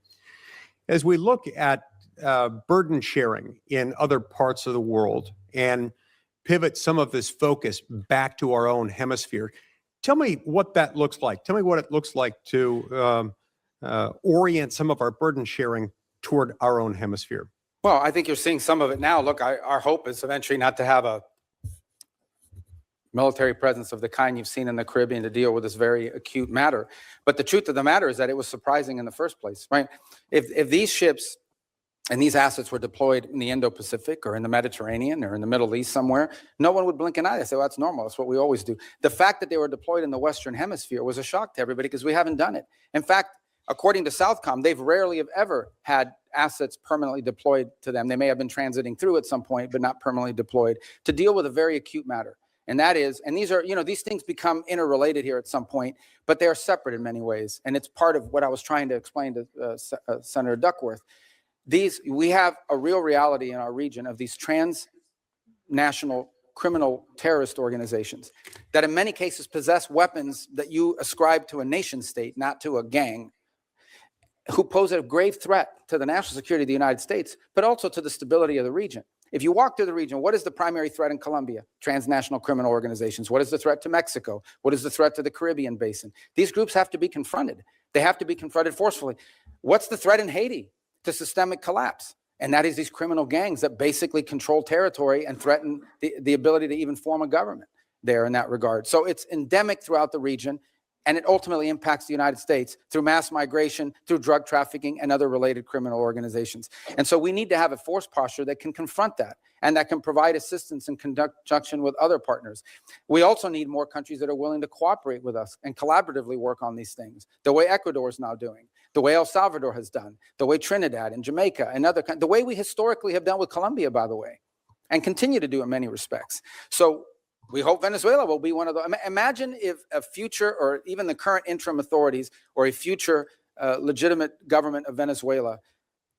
As we look at burden sharing in other parts of the world and pivot some of this focus back to our own hemisphere, tell me what that looks like. Tell me what it looks like to orient some of our burden sharing toward our own hemisphere. Well, I think you're seeing some of it now. Look, our hope is eventually not to have a military presence of the kind you've seen in the Caribbean to deal with this very acute matter. But the truth of the matter is that it was surprising in the first place, right? If these ships and these assets were deployed in the Indo-Pacific or in the Mediterranean or in the Middle East somewhere, no one would blink an eye. They say, well, that's normal. That's what we always do. The fact that they were deployed in the Western Hemisphere was a shock to everybody because we haven't done it. In fact, according to Southcom, they've rarely have ever had assets permanently deployed to them. They may have been transiting through at some point, but not permanently deployed to deal with a very acute matter. And that is, and these are, these things become interrelated here at some point, but they are separate in many ways. And it's part of what I was trying to explain to Senator Duckworth. We have a real reality in our region of these transnational criminal terrorist organizations that in many cases possess weapons that you ascribe to a nation state, not to a gang, who pose a grave threat to the national security of the United States, but also to the stability of the region. If you walk through the region, what is the primary threat in Colombia? Transnational criminal organizations. What is the threat to Mexico? What is the threat to the Caribbean basin? These groups have to be confronted. They have to be confronted forcefully. What's the threat in Haiti to systemic collapse? And that is these criminal gangs that basically control territory and threaten the ability to even form a government there in that regard. So it's endemic throughout the region. And it ultimately impacts the United States through mass migration, through drug trafficking, and other related criminal organizations. And so we need to have a force posture that can confront that and that can provide assistance in conjunction with other partners. We also need more countries that are willing to cooperate with us and collaboratively work on these things, the way Ecuador is now doing, the way El Salvador has done, the way Trinidad and Jamaica and the way we historically have done with Colombia, by the way, and continue to do in many respects. So we hope Venezuela will be one of those. Imagine if a future, or even the current interim authorities, or a future legitimate government of Venezuela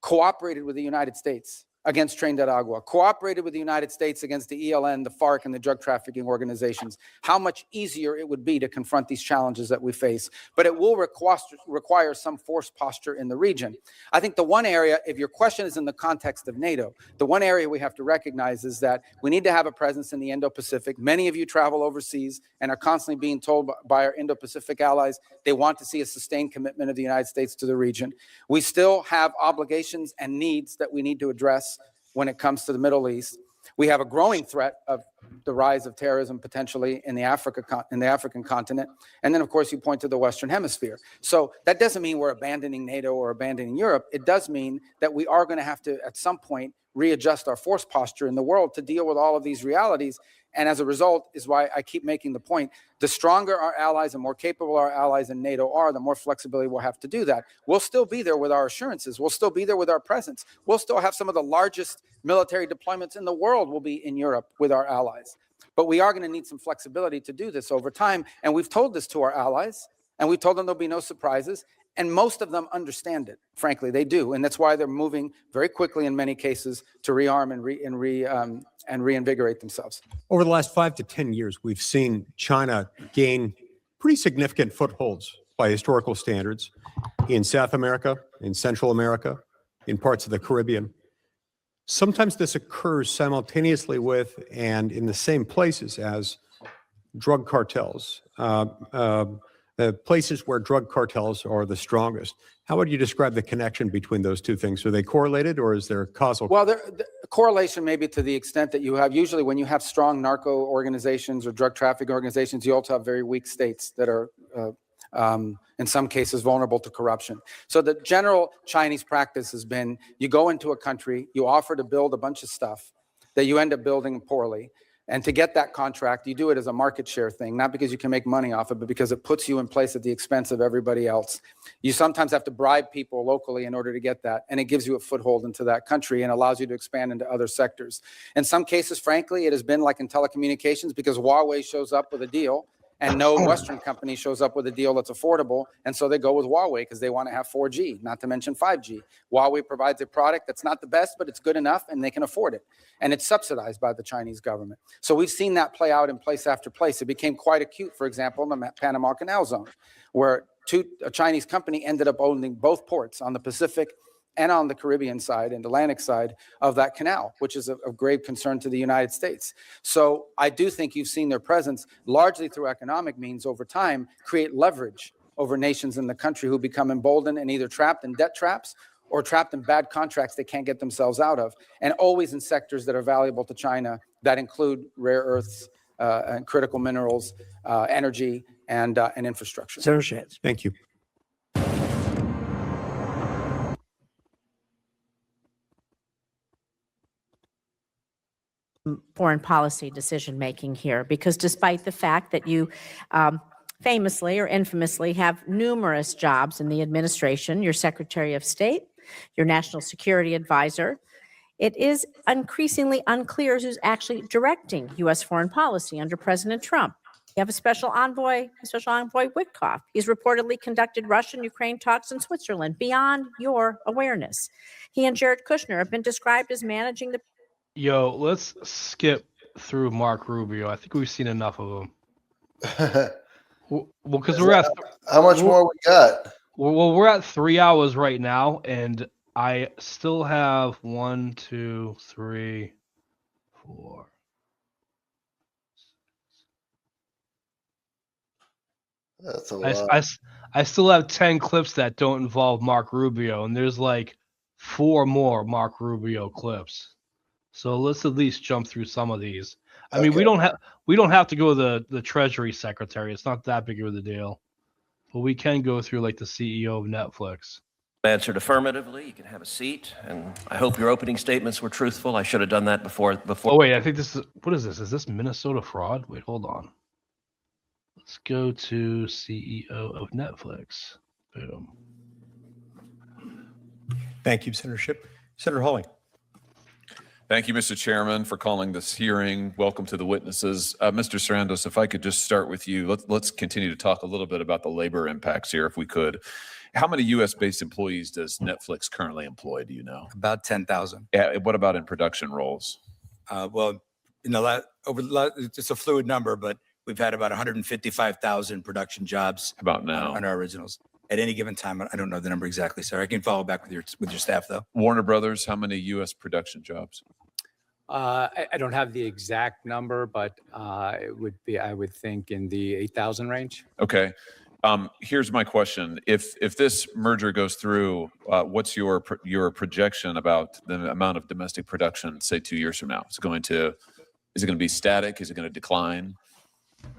cooperated with the United States against Tren de Agua, cooperated with the United States against the ELN, the FARC, and the drug trafficking organizations, how much easier it would be to confront these challenges that we face. But it will require some force posture in the region. I think the one area, if your question is in the context of NATO, the one area we have to recognize is that we need to have a presence in the Indo-Pacific. Many of you travel overseas and are constantly being told by our Indo-Pacific allies they want to see a sustained commitment of the United States to the region. We still have obligations and needs that we need to address when it comes to the Middle East. We have a growing threat of the rise of terrorism potentially in the African continent. And then, of course, you point to the Western Hemisphere. So that doesn't mean we're abandoning NATO or abandoning Europe. It does mean that we are going to have to, at some point, readjust our force posture in the world to deal with all of these realities. And as a result is why I keep making the point, the stronger our allies and more capable our allies in NATO are, the more flexibility we'll have to do that. We'll still be there with our assurances. We'll still be there with our presence. We'll still have some of the largest military deployments in the world will be in Europe with our allies. But we are going to need some flexibility to do this over time. And we've told this to our allies, and we told them there'll be no surprises. And most of them understand it. Frankly, they do. And that's why they're moving very quickly in many cases to rearm and reinvigorate themselves. Over the last 5 to 10 years, we've seen China gain pretty significant footholds by historical standards in South America, in Central America, in parts of the Caribbean. Sometimes this occurs simultaneously with and in the same places as drug cartels, the places where drug cartels are the strongest. How would you describe the connection between those two things? Are they correlated, or is there a causal? Well, the correlation may be to the extent that you have, usually when you have strong narco organizations or drug trafficking organizations, you also have very weak states that are, in some cases, vulnerable to corruption. So the general Chinese practice has been, you go into a country, you offer to build a bunch of stuff that you end up building poorly. And to get that contract, you do it as a market share thing, not because you can make money off it, but because it puts you in place at the expense of everybody else. You sometimes have to bribe people locally in order to get that, and it gives you a foothold into that country and allows you to expand into other sectors. In some cases, frankly, it has been like in telecommunications, because Huawei shows up with a deal and no Western company shows up with a deal that's affordable, and so they go with Huawei because they want to have 4G, not to mention 5G. Huawei provides a product that's not the best, but it's good enough, and they can afford it. And it's subsidized by the Chinese government. So we've seen that play out in place after place. It became quite acute, for example, in the Panama Canal Zone, where a Chinese company ended up owning both ports on the Pacific and on the Caribbean side and Atlantic side of that canal, which is of grave concern to the United States. So I do think you've seen their presence, largely through economic means over time, create leverage over nations in the country who become emboldened and either trapped in debt traps or trapped in bad contracts they can't get themselves out of, and always in sectors that are valuable to China that include rare earths and critical minerals, energy, and infrastructure. Senator Schatz. Thank you. Foreign policy decision-making here, because despite the fact that you famously or infamously have numerous jobs in the administration, your Secretary of State, your National Security Advisor, it is increasingly unclear who's actually directing U.S. foreign policy under President Trump. You have a special envoy Witkoff. He's reportedly conducted Russian-Ukraine talks in Switzerland beyond your awareness. He and Jared Kushner have been described as managing the Yo, let's skip through Mark Rubio. I think we've seen enough of him. Well, because we're at how much more we got? Well, we're at 3 hours right now, and I still have 1, 2, 3, 4. That's a lot. I still have 10 clips that don't involve Mark Rubio, and there's like 4 more Mark Rubio clips. So let's at least jump through some of these. I mean, we don't have to go to the Treasury Secretary. It's not that big of a deal. But we can go through like the CEO of Netflix. Answered affirmatively. You can have a seat, and I hope your opening statements were truthful. I should have done that before. Oh wait, I think this is what is this? Is this Minnesota fraud? Wait, hold on. Let's go to CEO of Netflix. Boom. Thank you, Senator Shipp. Senator Hawley. Thank you, Mr. Chairman, for calling this hearing. Welcome to the witnesses. Mr. Sarandos, if I could just start with you, let's continue to talk a little bit about the labor impacts here, if we could. How many U.S.-based employees does Netflix currently employ? Do you know? About 10,000. Yeah. What about in production roles? Well, in the it's a fluid number, but we've had about 155,000 production jobs. About now? On our originals. At any given time, I don't know the number exactly, sir. I can follow back with your staff, though. Warner Brothers, how many U.S. production jobs? I don't have the exact number, but it would be, I would think, in the 8,000 range. Okay. Here's my question. If this merger goes through, what's your projection about the amount of domestic production, say 2 years from now? Is it going to be static? Is it going to decline?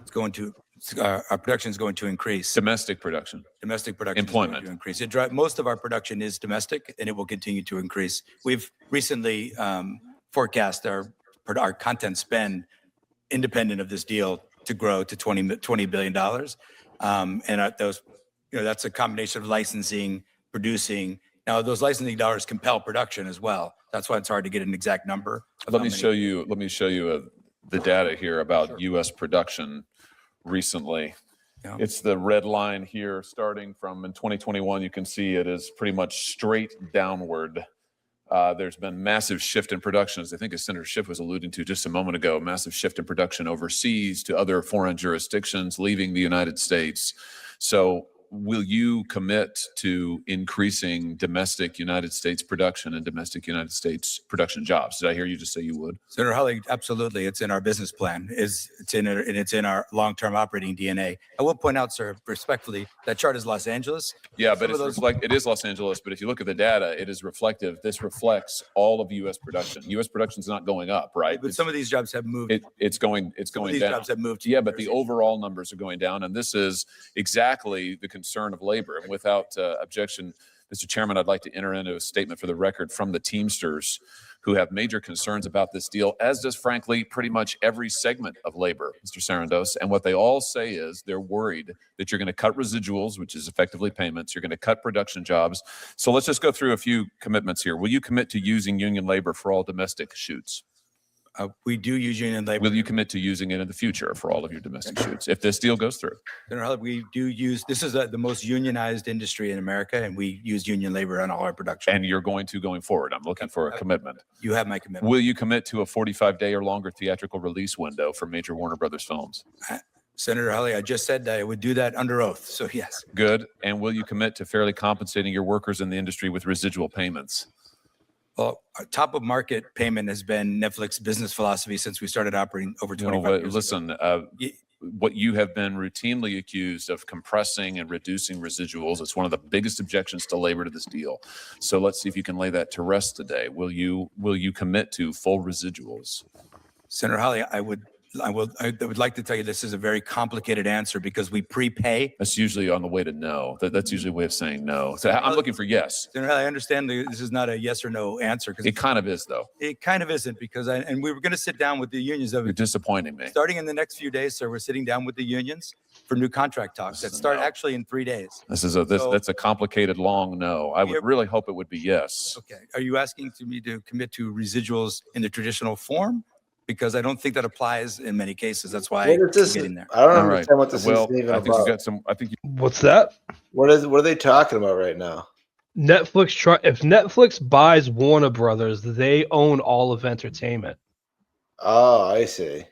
It's going to, our production is going to increase. Domestic production. Domestic production. Employment. Is going to increase. Most of our production is domestic, and it will continue to increase. We've recently forecast our content spend independent of this deal to grow to $20 billion. And those, that's a combination of licensing, producing. Now, those licensing dollars compel production as well. That's why it's hard to get an exact number. Let me show you the data here about U.S. production recently. Yeah. It's the red line here, starting from in 2021. You can see it is pretty much straight downward. There's been massive shift in production, as I think as Senator Schiff was alluding to just a moment ago, massive shift in production overseas to other foreign jurisdictions, leaving the United States. So will you commit to increasing domestic United States production and domestic United States production jobs? Did I hear you just say you would? Senator Hawley, absolutely. It's in our business plan. It's in our long-term operating DNA. I will point out, sir, respectfully, that chart is Los Angeles. Yeah, but it is Los Angeles. But if you look at the data, it is reflective. This reflects all of U.S. production. U.S. production is not going up, right? But some of these jobs have moved. It's going These down. jobs have moved. To Yeah, but the overall numbers are going down, and this is exactly the concern of labor. And without objection, Mr. Chairman, I'd like to enter into a statement for the record from the Teamsters, who have major concerns about this deal, as does, frankly, pretty much every segment of labor, Mr. Sarandos. And what they all say is they're worried that you're going to cut residuals, which is effectively payments. You're going to cut production jobs. So let's just go through a few commitments here. Will you commit to using union labor for all domestic shoots? We do use union labor. Will you commit to using it in the future for all of your domestic shoots if this deal goes through? Senator Hawley, we do use, this is the most unionized industry in America, and we use union labor on all our production. And you're going forward. I'm looking for a commitment. You have my commitment. Will you commit to a 45-day or longer theatrical release window for major Warner Brothers films? Senator Hawley, I just said that I would do that under oath, so yes. Good. And will you commit to fairly compensating your workers in the industry with residual payments? Well, our top of market payment has been Netflix business philosophy since we started operating over 25 years listen, ago. What you have been routinely accused of compressing and reducing residuals, it's one of the biggest objections to labor to this deal. So let's see if you can lay that to rest today. Will you commit to full residuals? Senator Hawley, I would like to tell you this is a very complicated answer because we prepay. That's usually on the way to no. That's usually a way of saying no. So I'm looking for yes. Senator Hawley, I understand this is not a yes or no answer. It kind of is, though. It kind of isn't because and we were going to sit down with the unions. You're disappointing me. Starting in the next few days, sir, we're sitting down with the unions for new contract talks that start actually in 3 days. That's a complicated, long no. I would really hope it would be yes. Okay. Are you asking me to commit to residuals in the traditional form? Because I don't think that applies in many cases. That's why I'm getting there. I don't understand what this is even I think about. you got some. I think you. What's that? What are they talking about right now? Netflix. If Netflix buys Warner Brothers, they own all of entertainment. Oh, I see.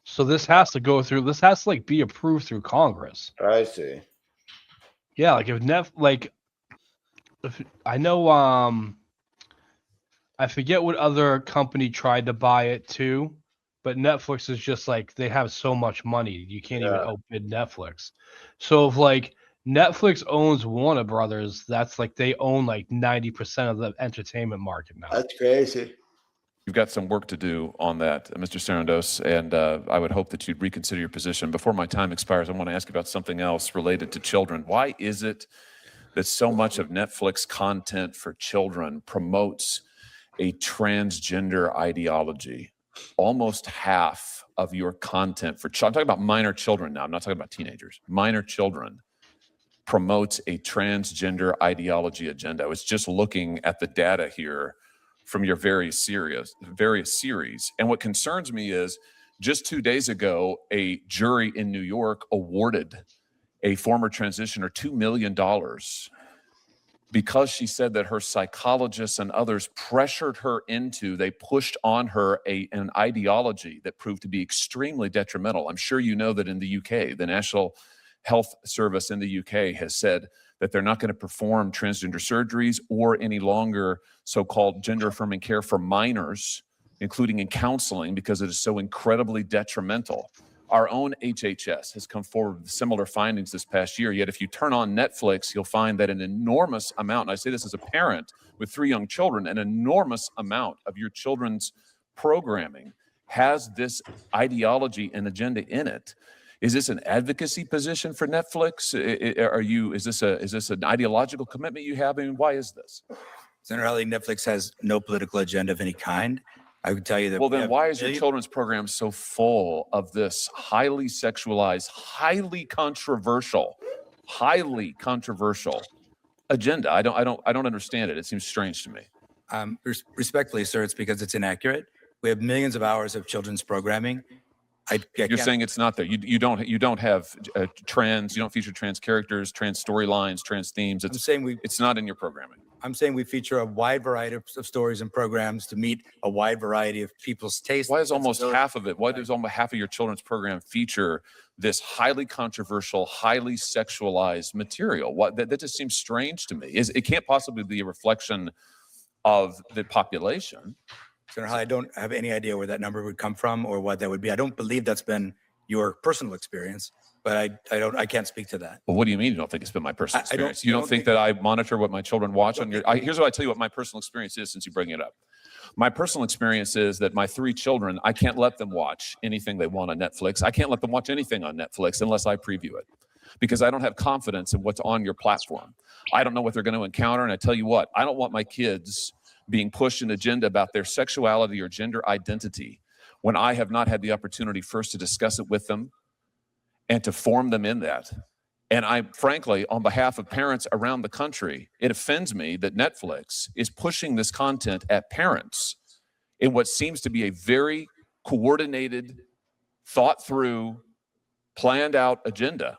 So this has to go through. This has to be approved through Congress. I see. Yeah, if I know. I forget what other company tried to buy it too, but Netflix is just they have so much money you can't even outbid Netflix. So if Netflix owns Warner Brothers, that's they own 90% of the entertainment market now. That's crazy. You've got some work to do on that, Mr. Sarandos, and I would hope that you'd reconsider your position. Before my time expires, I want to ask you about something else related to children. Why is it that so much of Netflix content for children promotes a transgender ideology? Almost half of your content for I'm talking about minor children now. I'm not talking about teenagers. Minor children promotes a transgender ideology agenda. I was just looking at the data here from your various series. And what concerns me is just 2 days ago, a jury in New York awarded a former transitioner $2 million because she said that her psychologists and others pressured her into, they pushed on her an ideology that proved to be extremely detrimental. I'm sure you know that in the UK, the National Health Service in the UK has said that they're not going to perform transgender surgeries or any longer so-called gender-affirming care for minors, including in counseling, because it is so incredibly detrimental. Our own HHS has come forward with similar findings this past year. Yet if you turn on Netflix, you'll find that an enormous amount, and I say this as a parent with 3 young children, an enormous amount of your children's programming has this ideology and agenda in it. Is this an advocacy position for Netflix? Is this an ideological commitment you have? I mean, why is this? Senator Hawley, Netflix has no political agenda of any kind. I would tell you that. Well, then why is your children's program so full of this highly sexualized, highly controversial agenda? I don't understand it. It seems strange to me. Respectfully, sir, it's because it's inaccurate. We have millions of hours of children's programming. You're saying it's not there. You don't have trans. You don't feature trans characters, trans storylines, trans themes. It's not in your programming. I'm saying we feature a wide variety of stories and programs to meet a wide variety of people's tastes. Why is almost half of it? Why does almost half of your children's program feature this highly controversial, highly sexualized material? That just seems strange to me. It can't possibly be a reflection of the population. Senator Hawley, I don't have any idea where that number would come from or what that would be. I don't believe that's been your personal experience, but I can't speak to that. Well, what do you mean you don't think it's been my personal experience? You don't think that I monitor what my children watch on your? Here's what I tell you what my personal experience is since you bring it up. My personal experience is that my 3 children, I can't let them watch anything they want on Netflix. I can't let them watch anything on Netflix unless I preview it, because I don't have confidence in what's on your platform. I don't know what they're going to encounter. And I tell you what, I don't want my kids being pushed an agenda about their sexuality or gender identity when I have not had the opportunity first to discuss it with them and to form them in that. And I, frankly, on behalf of parents around the country, it offends me that Netflix is pushing this content at parents in what seems to be a very coordinated, thought through, planned out agenda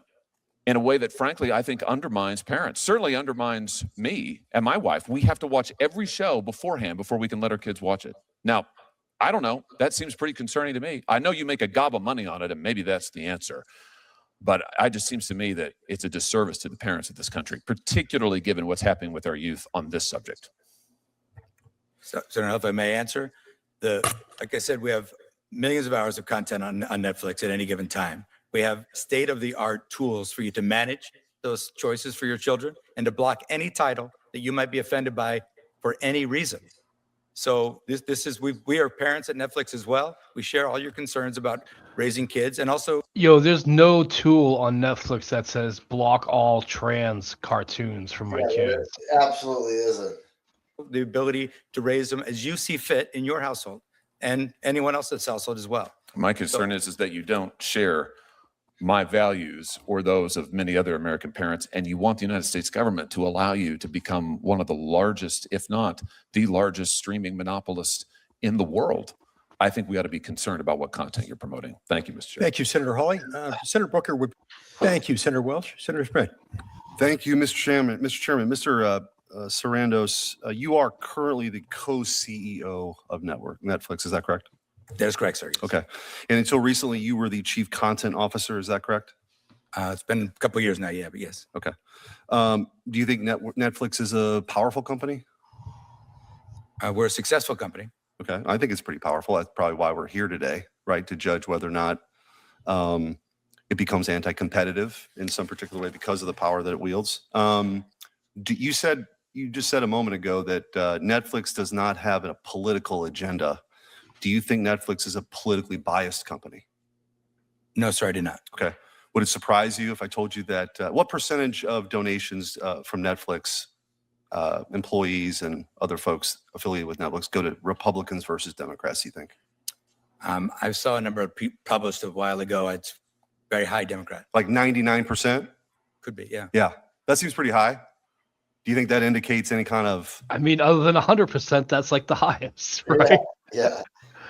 in a way that, frankly, I think undermines parents, certainly undermines me and my wife. We have to watch every show beforehand before we can let our kids watch it. Now, I don't know. That seems pretty concerning to me. I know you make a gob of money on it, and maybe that's the answer. But it just seems to me that it's a disservice to the parents of this country, particularly given what's happening with our youth on this subject. Senator, if I may answer, like I said, we have millions of hours of content on Netflix at any given time. We have state-of-the-art tools for you to manage those choices for your children and to block any title that you might be offended by for any reason. So we are parents at Netflix as well. We share all your concerns about raising kids and also. There's no tool on Netflix that says block all trans cartoons from my kids. It absolutely isn't. The ability to raise them as you see fit in your household and anyone else's household as well. My concern is that you don't share my values or those of many other American parents, and you want the United States government to allow you to become one of the largest, if not the largest streaming monopolist in the world. I think we ought to be concerned about what content you're promoting. Thank you, Mr. Chair. Thank you, Senator Hawley. Senator Booker would. Thank you, Senator Welch. Senator Spread. Thank you, Mr. Chairman. Mr. Sarandos, you are currently the co-CEO of Netflix. Is that correct? That is correct, sir. Okay. And until recently, you were the chief content officer. Is that correct? It's been a couple of years now, yeah, but yes. Okay. Do you think Netflix is a powerful company? We're a successful company. Okay. I think it's pretty powerful. That's probably why we're here today, right? To judge whether or not it becomes anti-competitive in some particular way because of the power that it wields. You just said a moment ago that Netflix does not have a political agenda. Do you think Netflix is a politically biased company? No, sir, I did not. Okay. Would it surprise you if I told you that what percentage of donations from Netflix employees and other folks affiliated with Netflix go to Republicans versus Democrats, you think? I saw a number of published a while ago. It's very high Democrat. Like 99%? Could be, yeah. Yeah. That seems pretty high. Do you think that indicates any kind of... I mean, other than 100%, that's like the highest, right? Yeah.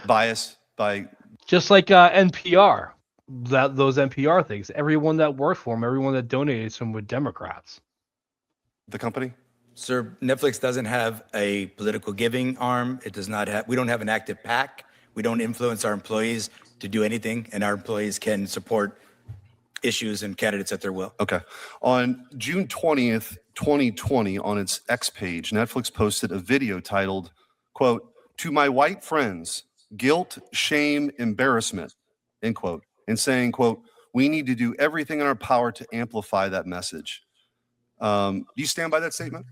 Bias by... Just like NPR, those NPR things. Everyone that worked for them, everyone that donated to them were Democrats. The company? Sir, Netflix doesn't have a political giving arm. It does not have, we don't have an active PAC. We don't influence our employees to do anything, and our employees can support issues and candidates at their will. Okay. On June 20th, 2020, on its X page, Netflix posted a video titled, quote, "To my white friends, guilt, shame, embarrassment," end quote, and saying, quote, "We need to do everything in our power to amplify that message." Do you stand by that statement?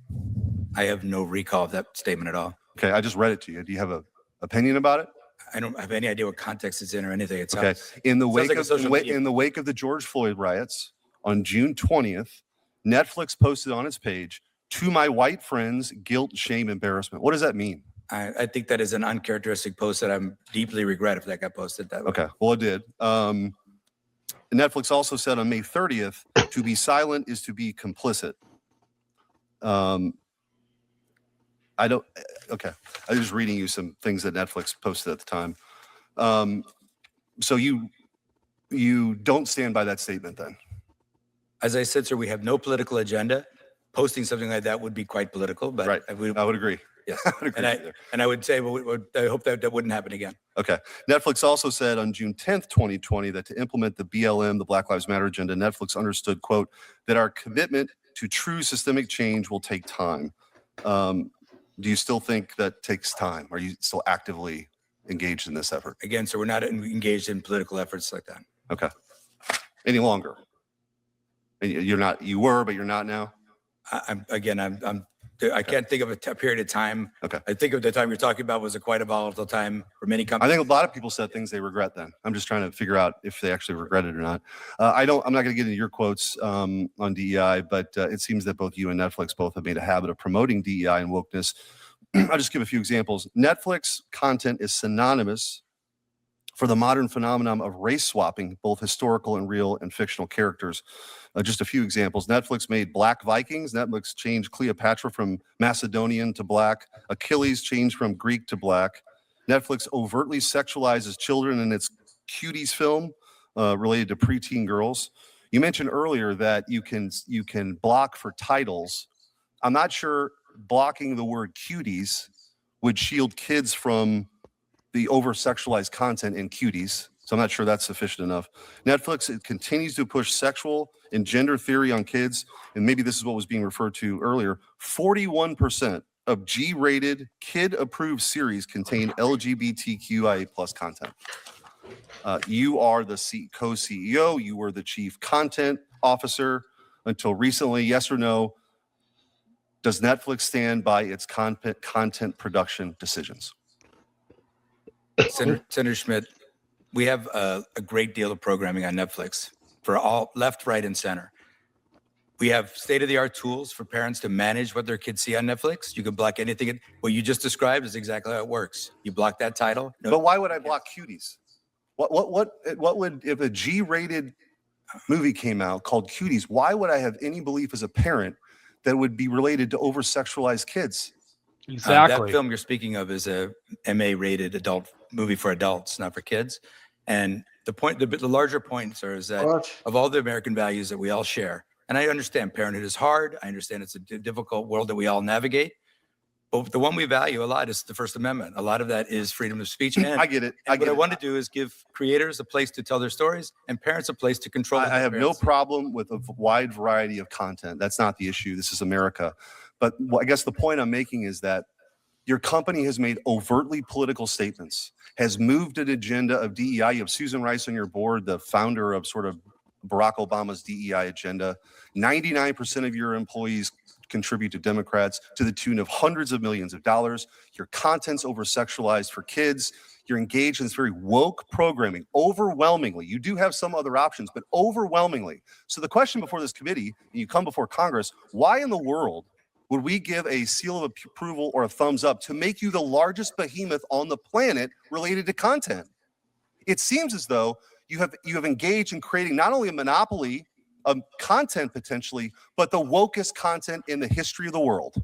I have no recall of that statement at all. Okay, I just read it to you. Do you have an opinion about it? I don't have any idea what context it's in or anything. It Okay. sounds, In the sounds wake like a of social media. in the wake of the George Floyd riots on June 20th, Netflix posted on its page, "To my white friends, guilt, shame, embarrassment." What does that mean? I think that is an uncharacteristic post that I'm deeply regret if that got posted that way. Okay. Well, it did. Netflix also said on May 30th, "To be silent is to be complicit." I don't. Okay. I was just reading you some things that Netflix posted at the time. So you don't stand by that statement then? As I said, sir, we have no political agenda. Posting something like that would be quite political, but Right. I would agree. Yes. I would agree with you there. And I would say, I hope that wouldn't happen again. Okay. Netflix also said on June 10th, 2020, that to implement the BLM, the Black Lives Matter agenda, Netflix understood, quote, "that our commitment to true systemic change will take time." Do you still think that takes time? Are you still actively engaged in this effort? Again, so we're not engaged in political efforts like that. Okay. Any longer? And you're not, you were, but you're not now? I can't think of a period of time. Okay. I think of the time you're talking about was quite a volatile time for many companies. I think a lot of people said things they regret then. I'm just trying to figure out if they actually regret it or not. I'm not going to get into your quotes on DEI, but it seems that both you and Netflix both have made a habit of promoting DEI and wokeness. I'll just give a few examples. Netflix content is synonymous for the modern phenomenon of race swapping, both historical and real and fictional characters. Just a few examples. Netflix made Black Vikings. Netflix changed Cleopatra from Macedonian to Black. Achilles changed from Greek to Black. Netflix overtly sexualizes children in its Cuties film related to preteen girls. You mentioned earlier that you can block for titles. I'm not sure blocking the word cuties would shield kids from the over-sexualized content in Cuties. So I'm not sure that's sufficient enough. Netflix continues to push sexual and gender theory on kids. And maybe this is what was being referred to earlier. 41% of G-rated, kid-approved series contain LGBTQIA+ content. You are the co-CEO. You were the chief content officer until recently. Yes or no? Does Netflix stand by its content production decisions? Senator Schmidt, we have a great deal of programming on Netflix for all left, right, and center. We have state-of-the-art tools for parents to manage what their kids see on Netflix. You can block anything. What you just described is exactly how it works. You block that title. But why would I block Cuties? What would, if a G-rated movie came out called Cuties, why would I have any belief as a parent that would be related to over-sexualized kids? That film you're speaking of is a MA-rated adult movie for adults, not for kids. And the point, the larger point, sir, is that of all the American values that we all share, and I understand parenthood is hard. I understand it's a difficult world that we all navigate. But the one we value a lot is the First Amendment. A lot of that is freedom of speech. And I get it. What I want to do is give creators a place to tell their stories and parents a place to control. I have no problem with a wide variety of content. That's not the issue. This is America. But I guess the point I'm making is that your company has made overtly political statements, has moved an agenda of DEI. You have Susan Rice on your board, the founder of sort of Barack Obama's DEI agenda. 99% of your employees contribute to Democrats to the tune of hundreds of millions of dollars. Your content's over-sexualized for kids. You're engaged in this very woke programming. Overwhelmingly, you do have some other options, but overwhelmingly. So the question before this committee, and you come before Congress, why in the world would we give a seal of approval or a thumbs up to make you the largest behemoth on the planet related to content? It seems as though you have engaged in creating not only a monopoly of content potentially, but the wokest content in the history of the world.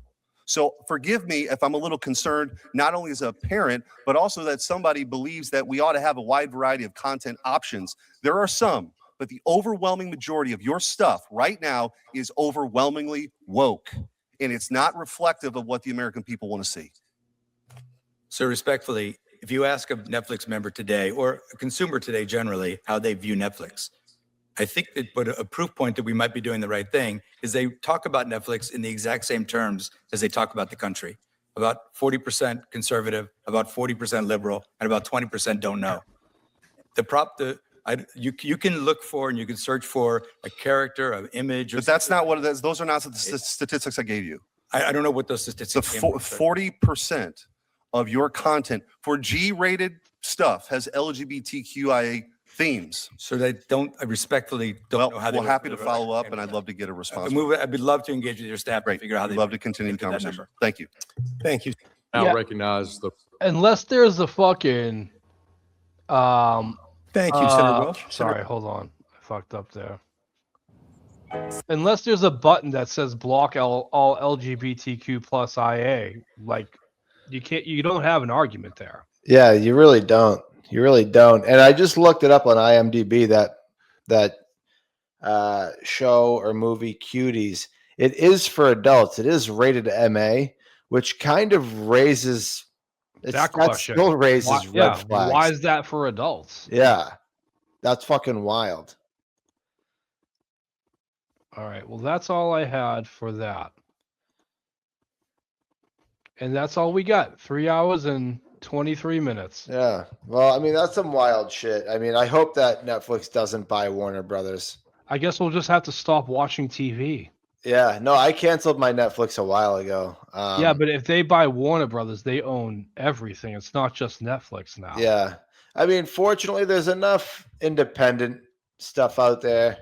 So forgive me if I'm a little concerned, not only as a parent, but also that somebody believes that we ought to have a wide variety of content options. There are some, but the overwhelming majority of your stuff right now is overwhelmingly woke. and it's not reflective of what the American people want to see. So respectfully, if you ask a Netflix member today or a consumer today generally how they view Netflix, I think that but a proof point that we might be doing the right thing is they talk about Netflix in the exact same terms as they talk about the country. About 40% conservative, about 40% liberal, and about 20% don't know. You can look for and you can search for a character, an image. But that's not what it is. Those are not the statistics I gave you. I don't know what those statistics. The 40% of your content for G-rated stuff has LGBTQIA themes. So they don't. I respectfully don't know how. We're happy to follow up, and I'd love to get a response. I'd love to engage with your staff to figure out how they love to continue the conversation. Thank you. Thank you. Yeah. Recognize the. Unless there's a fucking. Thank you, Senator Welch. Sorry, hold on. I fucked up there. Unless there's a button that says block all LGBTQ plus IA, like you don't have an argument there. Yeah, you really don't. You really don't. And I just looked it up on IMDb, that show or movie Cuties. It is for adults. It is rated MA, which kind of raises That question still raises red flags. Why is that for adults? Yeah, that's fucking wild. All right. Well, that's all I had for that. And that's all we got. 3 hours and 23 minutes. Yeah. Well, I mean, that's some wild shit. I mean, I hope that Netflix doesn't buy Warner Brothers. I guess we'll just have to stop watching TV. Yeah. No, I canceled my Netflix a while ago. Yeah, but if they buy Warner Brothers, they own everything. It's not just Netflix now. Yeah. I mean, fortunately, there's enough independent stuff out there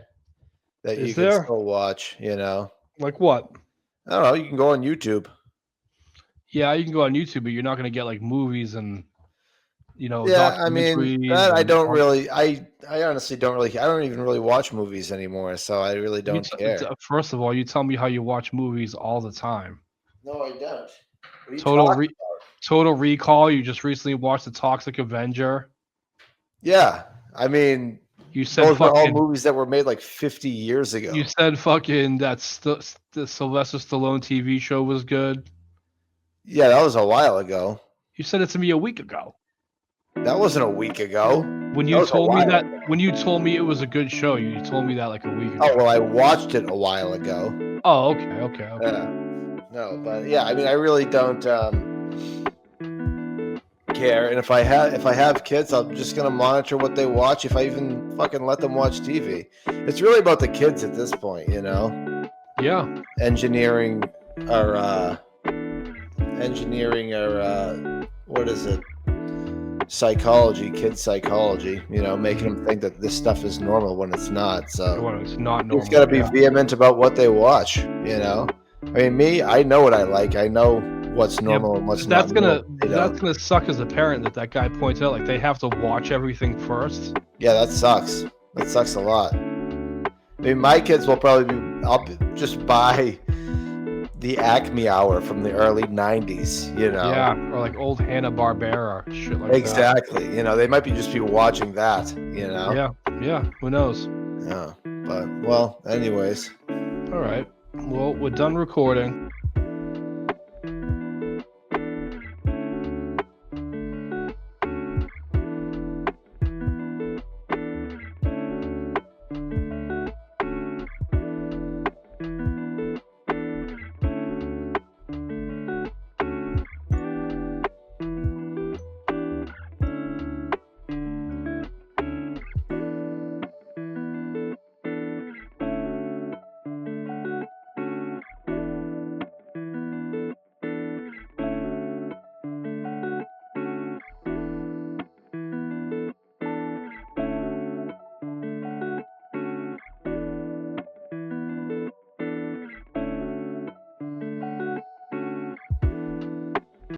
that you can still watch, you know. Like what? I don't know. You can go on YouTube. Yeah, you can go on YouTube, but you're not going to get like movies and, you know, Yeah, I mean, documentaries that I and don't all- really, I honestly don't really, I don't even really watch movies anymore, so I really don't care. First of all, you tell me how you watch movies all the time. No, I don't. What are you Total talking about? Total Recall. You just recently watched The Toxic Avenger. Yeah, I mean, You said those are all fucking. movies that were made like 50 years ago. You said fucking that the Sylvester Stallone TV show was good. Yeah, that was a while ago. You said it to me a week ago. That wasn't a week ago. When That you was a told me while that, ago. when you told me it was a good show, you told me that like a week ago. Oh, well, I watched it a while ago. Oh, okay. Yeah. No, but yeah, I mean, I really don't care. And if I have kids, I'm just gonna monitor what they watch. If I even fucking let them watch TV, it's really about the kids at this point, you know. Yeah. Engineering our what is it? Kids psychology. You know, making them think that this stuff is normal when it's not. So When it's not normal. it's got to be yeah. vehement about what they watch. You know, I mean, I know what I like. I know what's normal and what's That's not. gonna normal, you know? that's gonna suck as a parent that guy points out. Like they have to watch everything first. Yeah, that sucks. That sucks a lot. I mean, my kids will probably be. Just buy the Acme Hour from the early '90s. You know. Yeah, or like old Hanna-Barbera shit like Exactly. You know, they might be just be watching that. You know. that. Yeah. Who knows? Yeah. But well, anyways. All right. Well, we're done recording.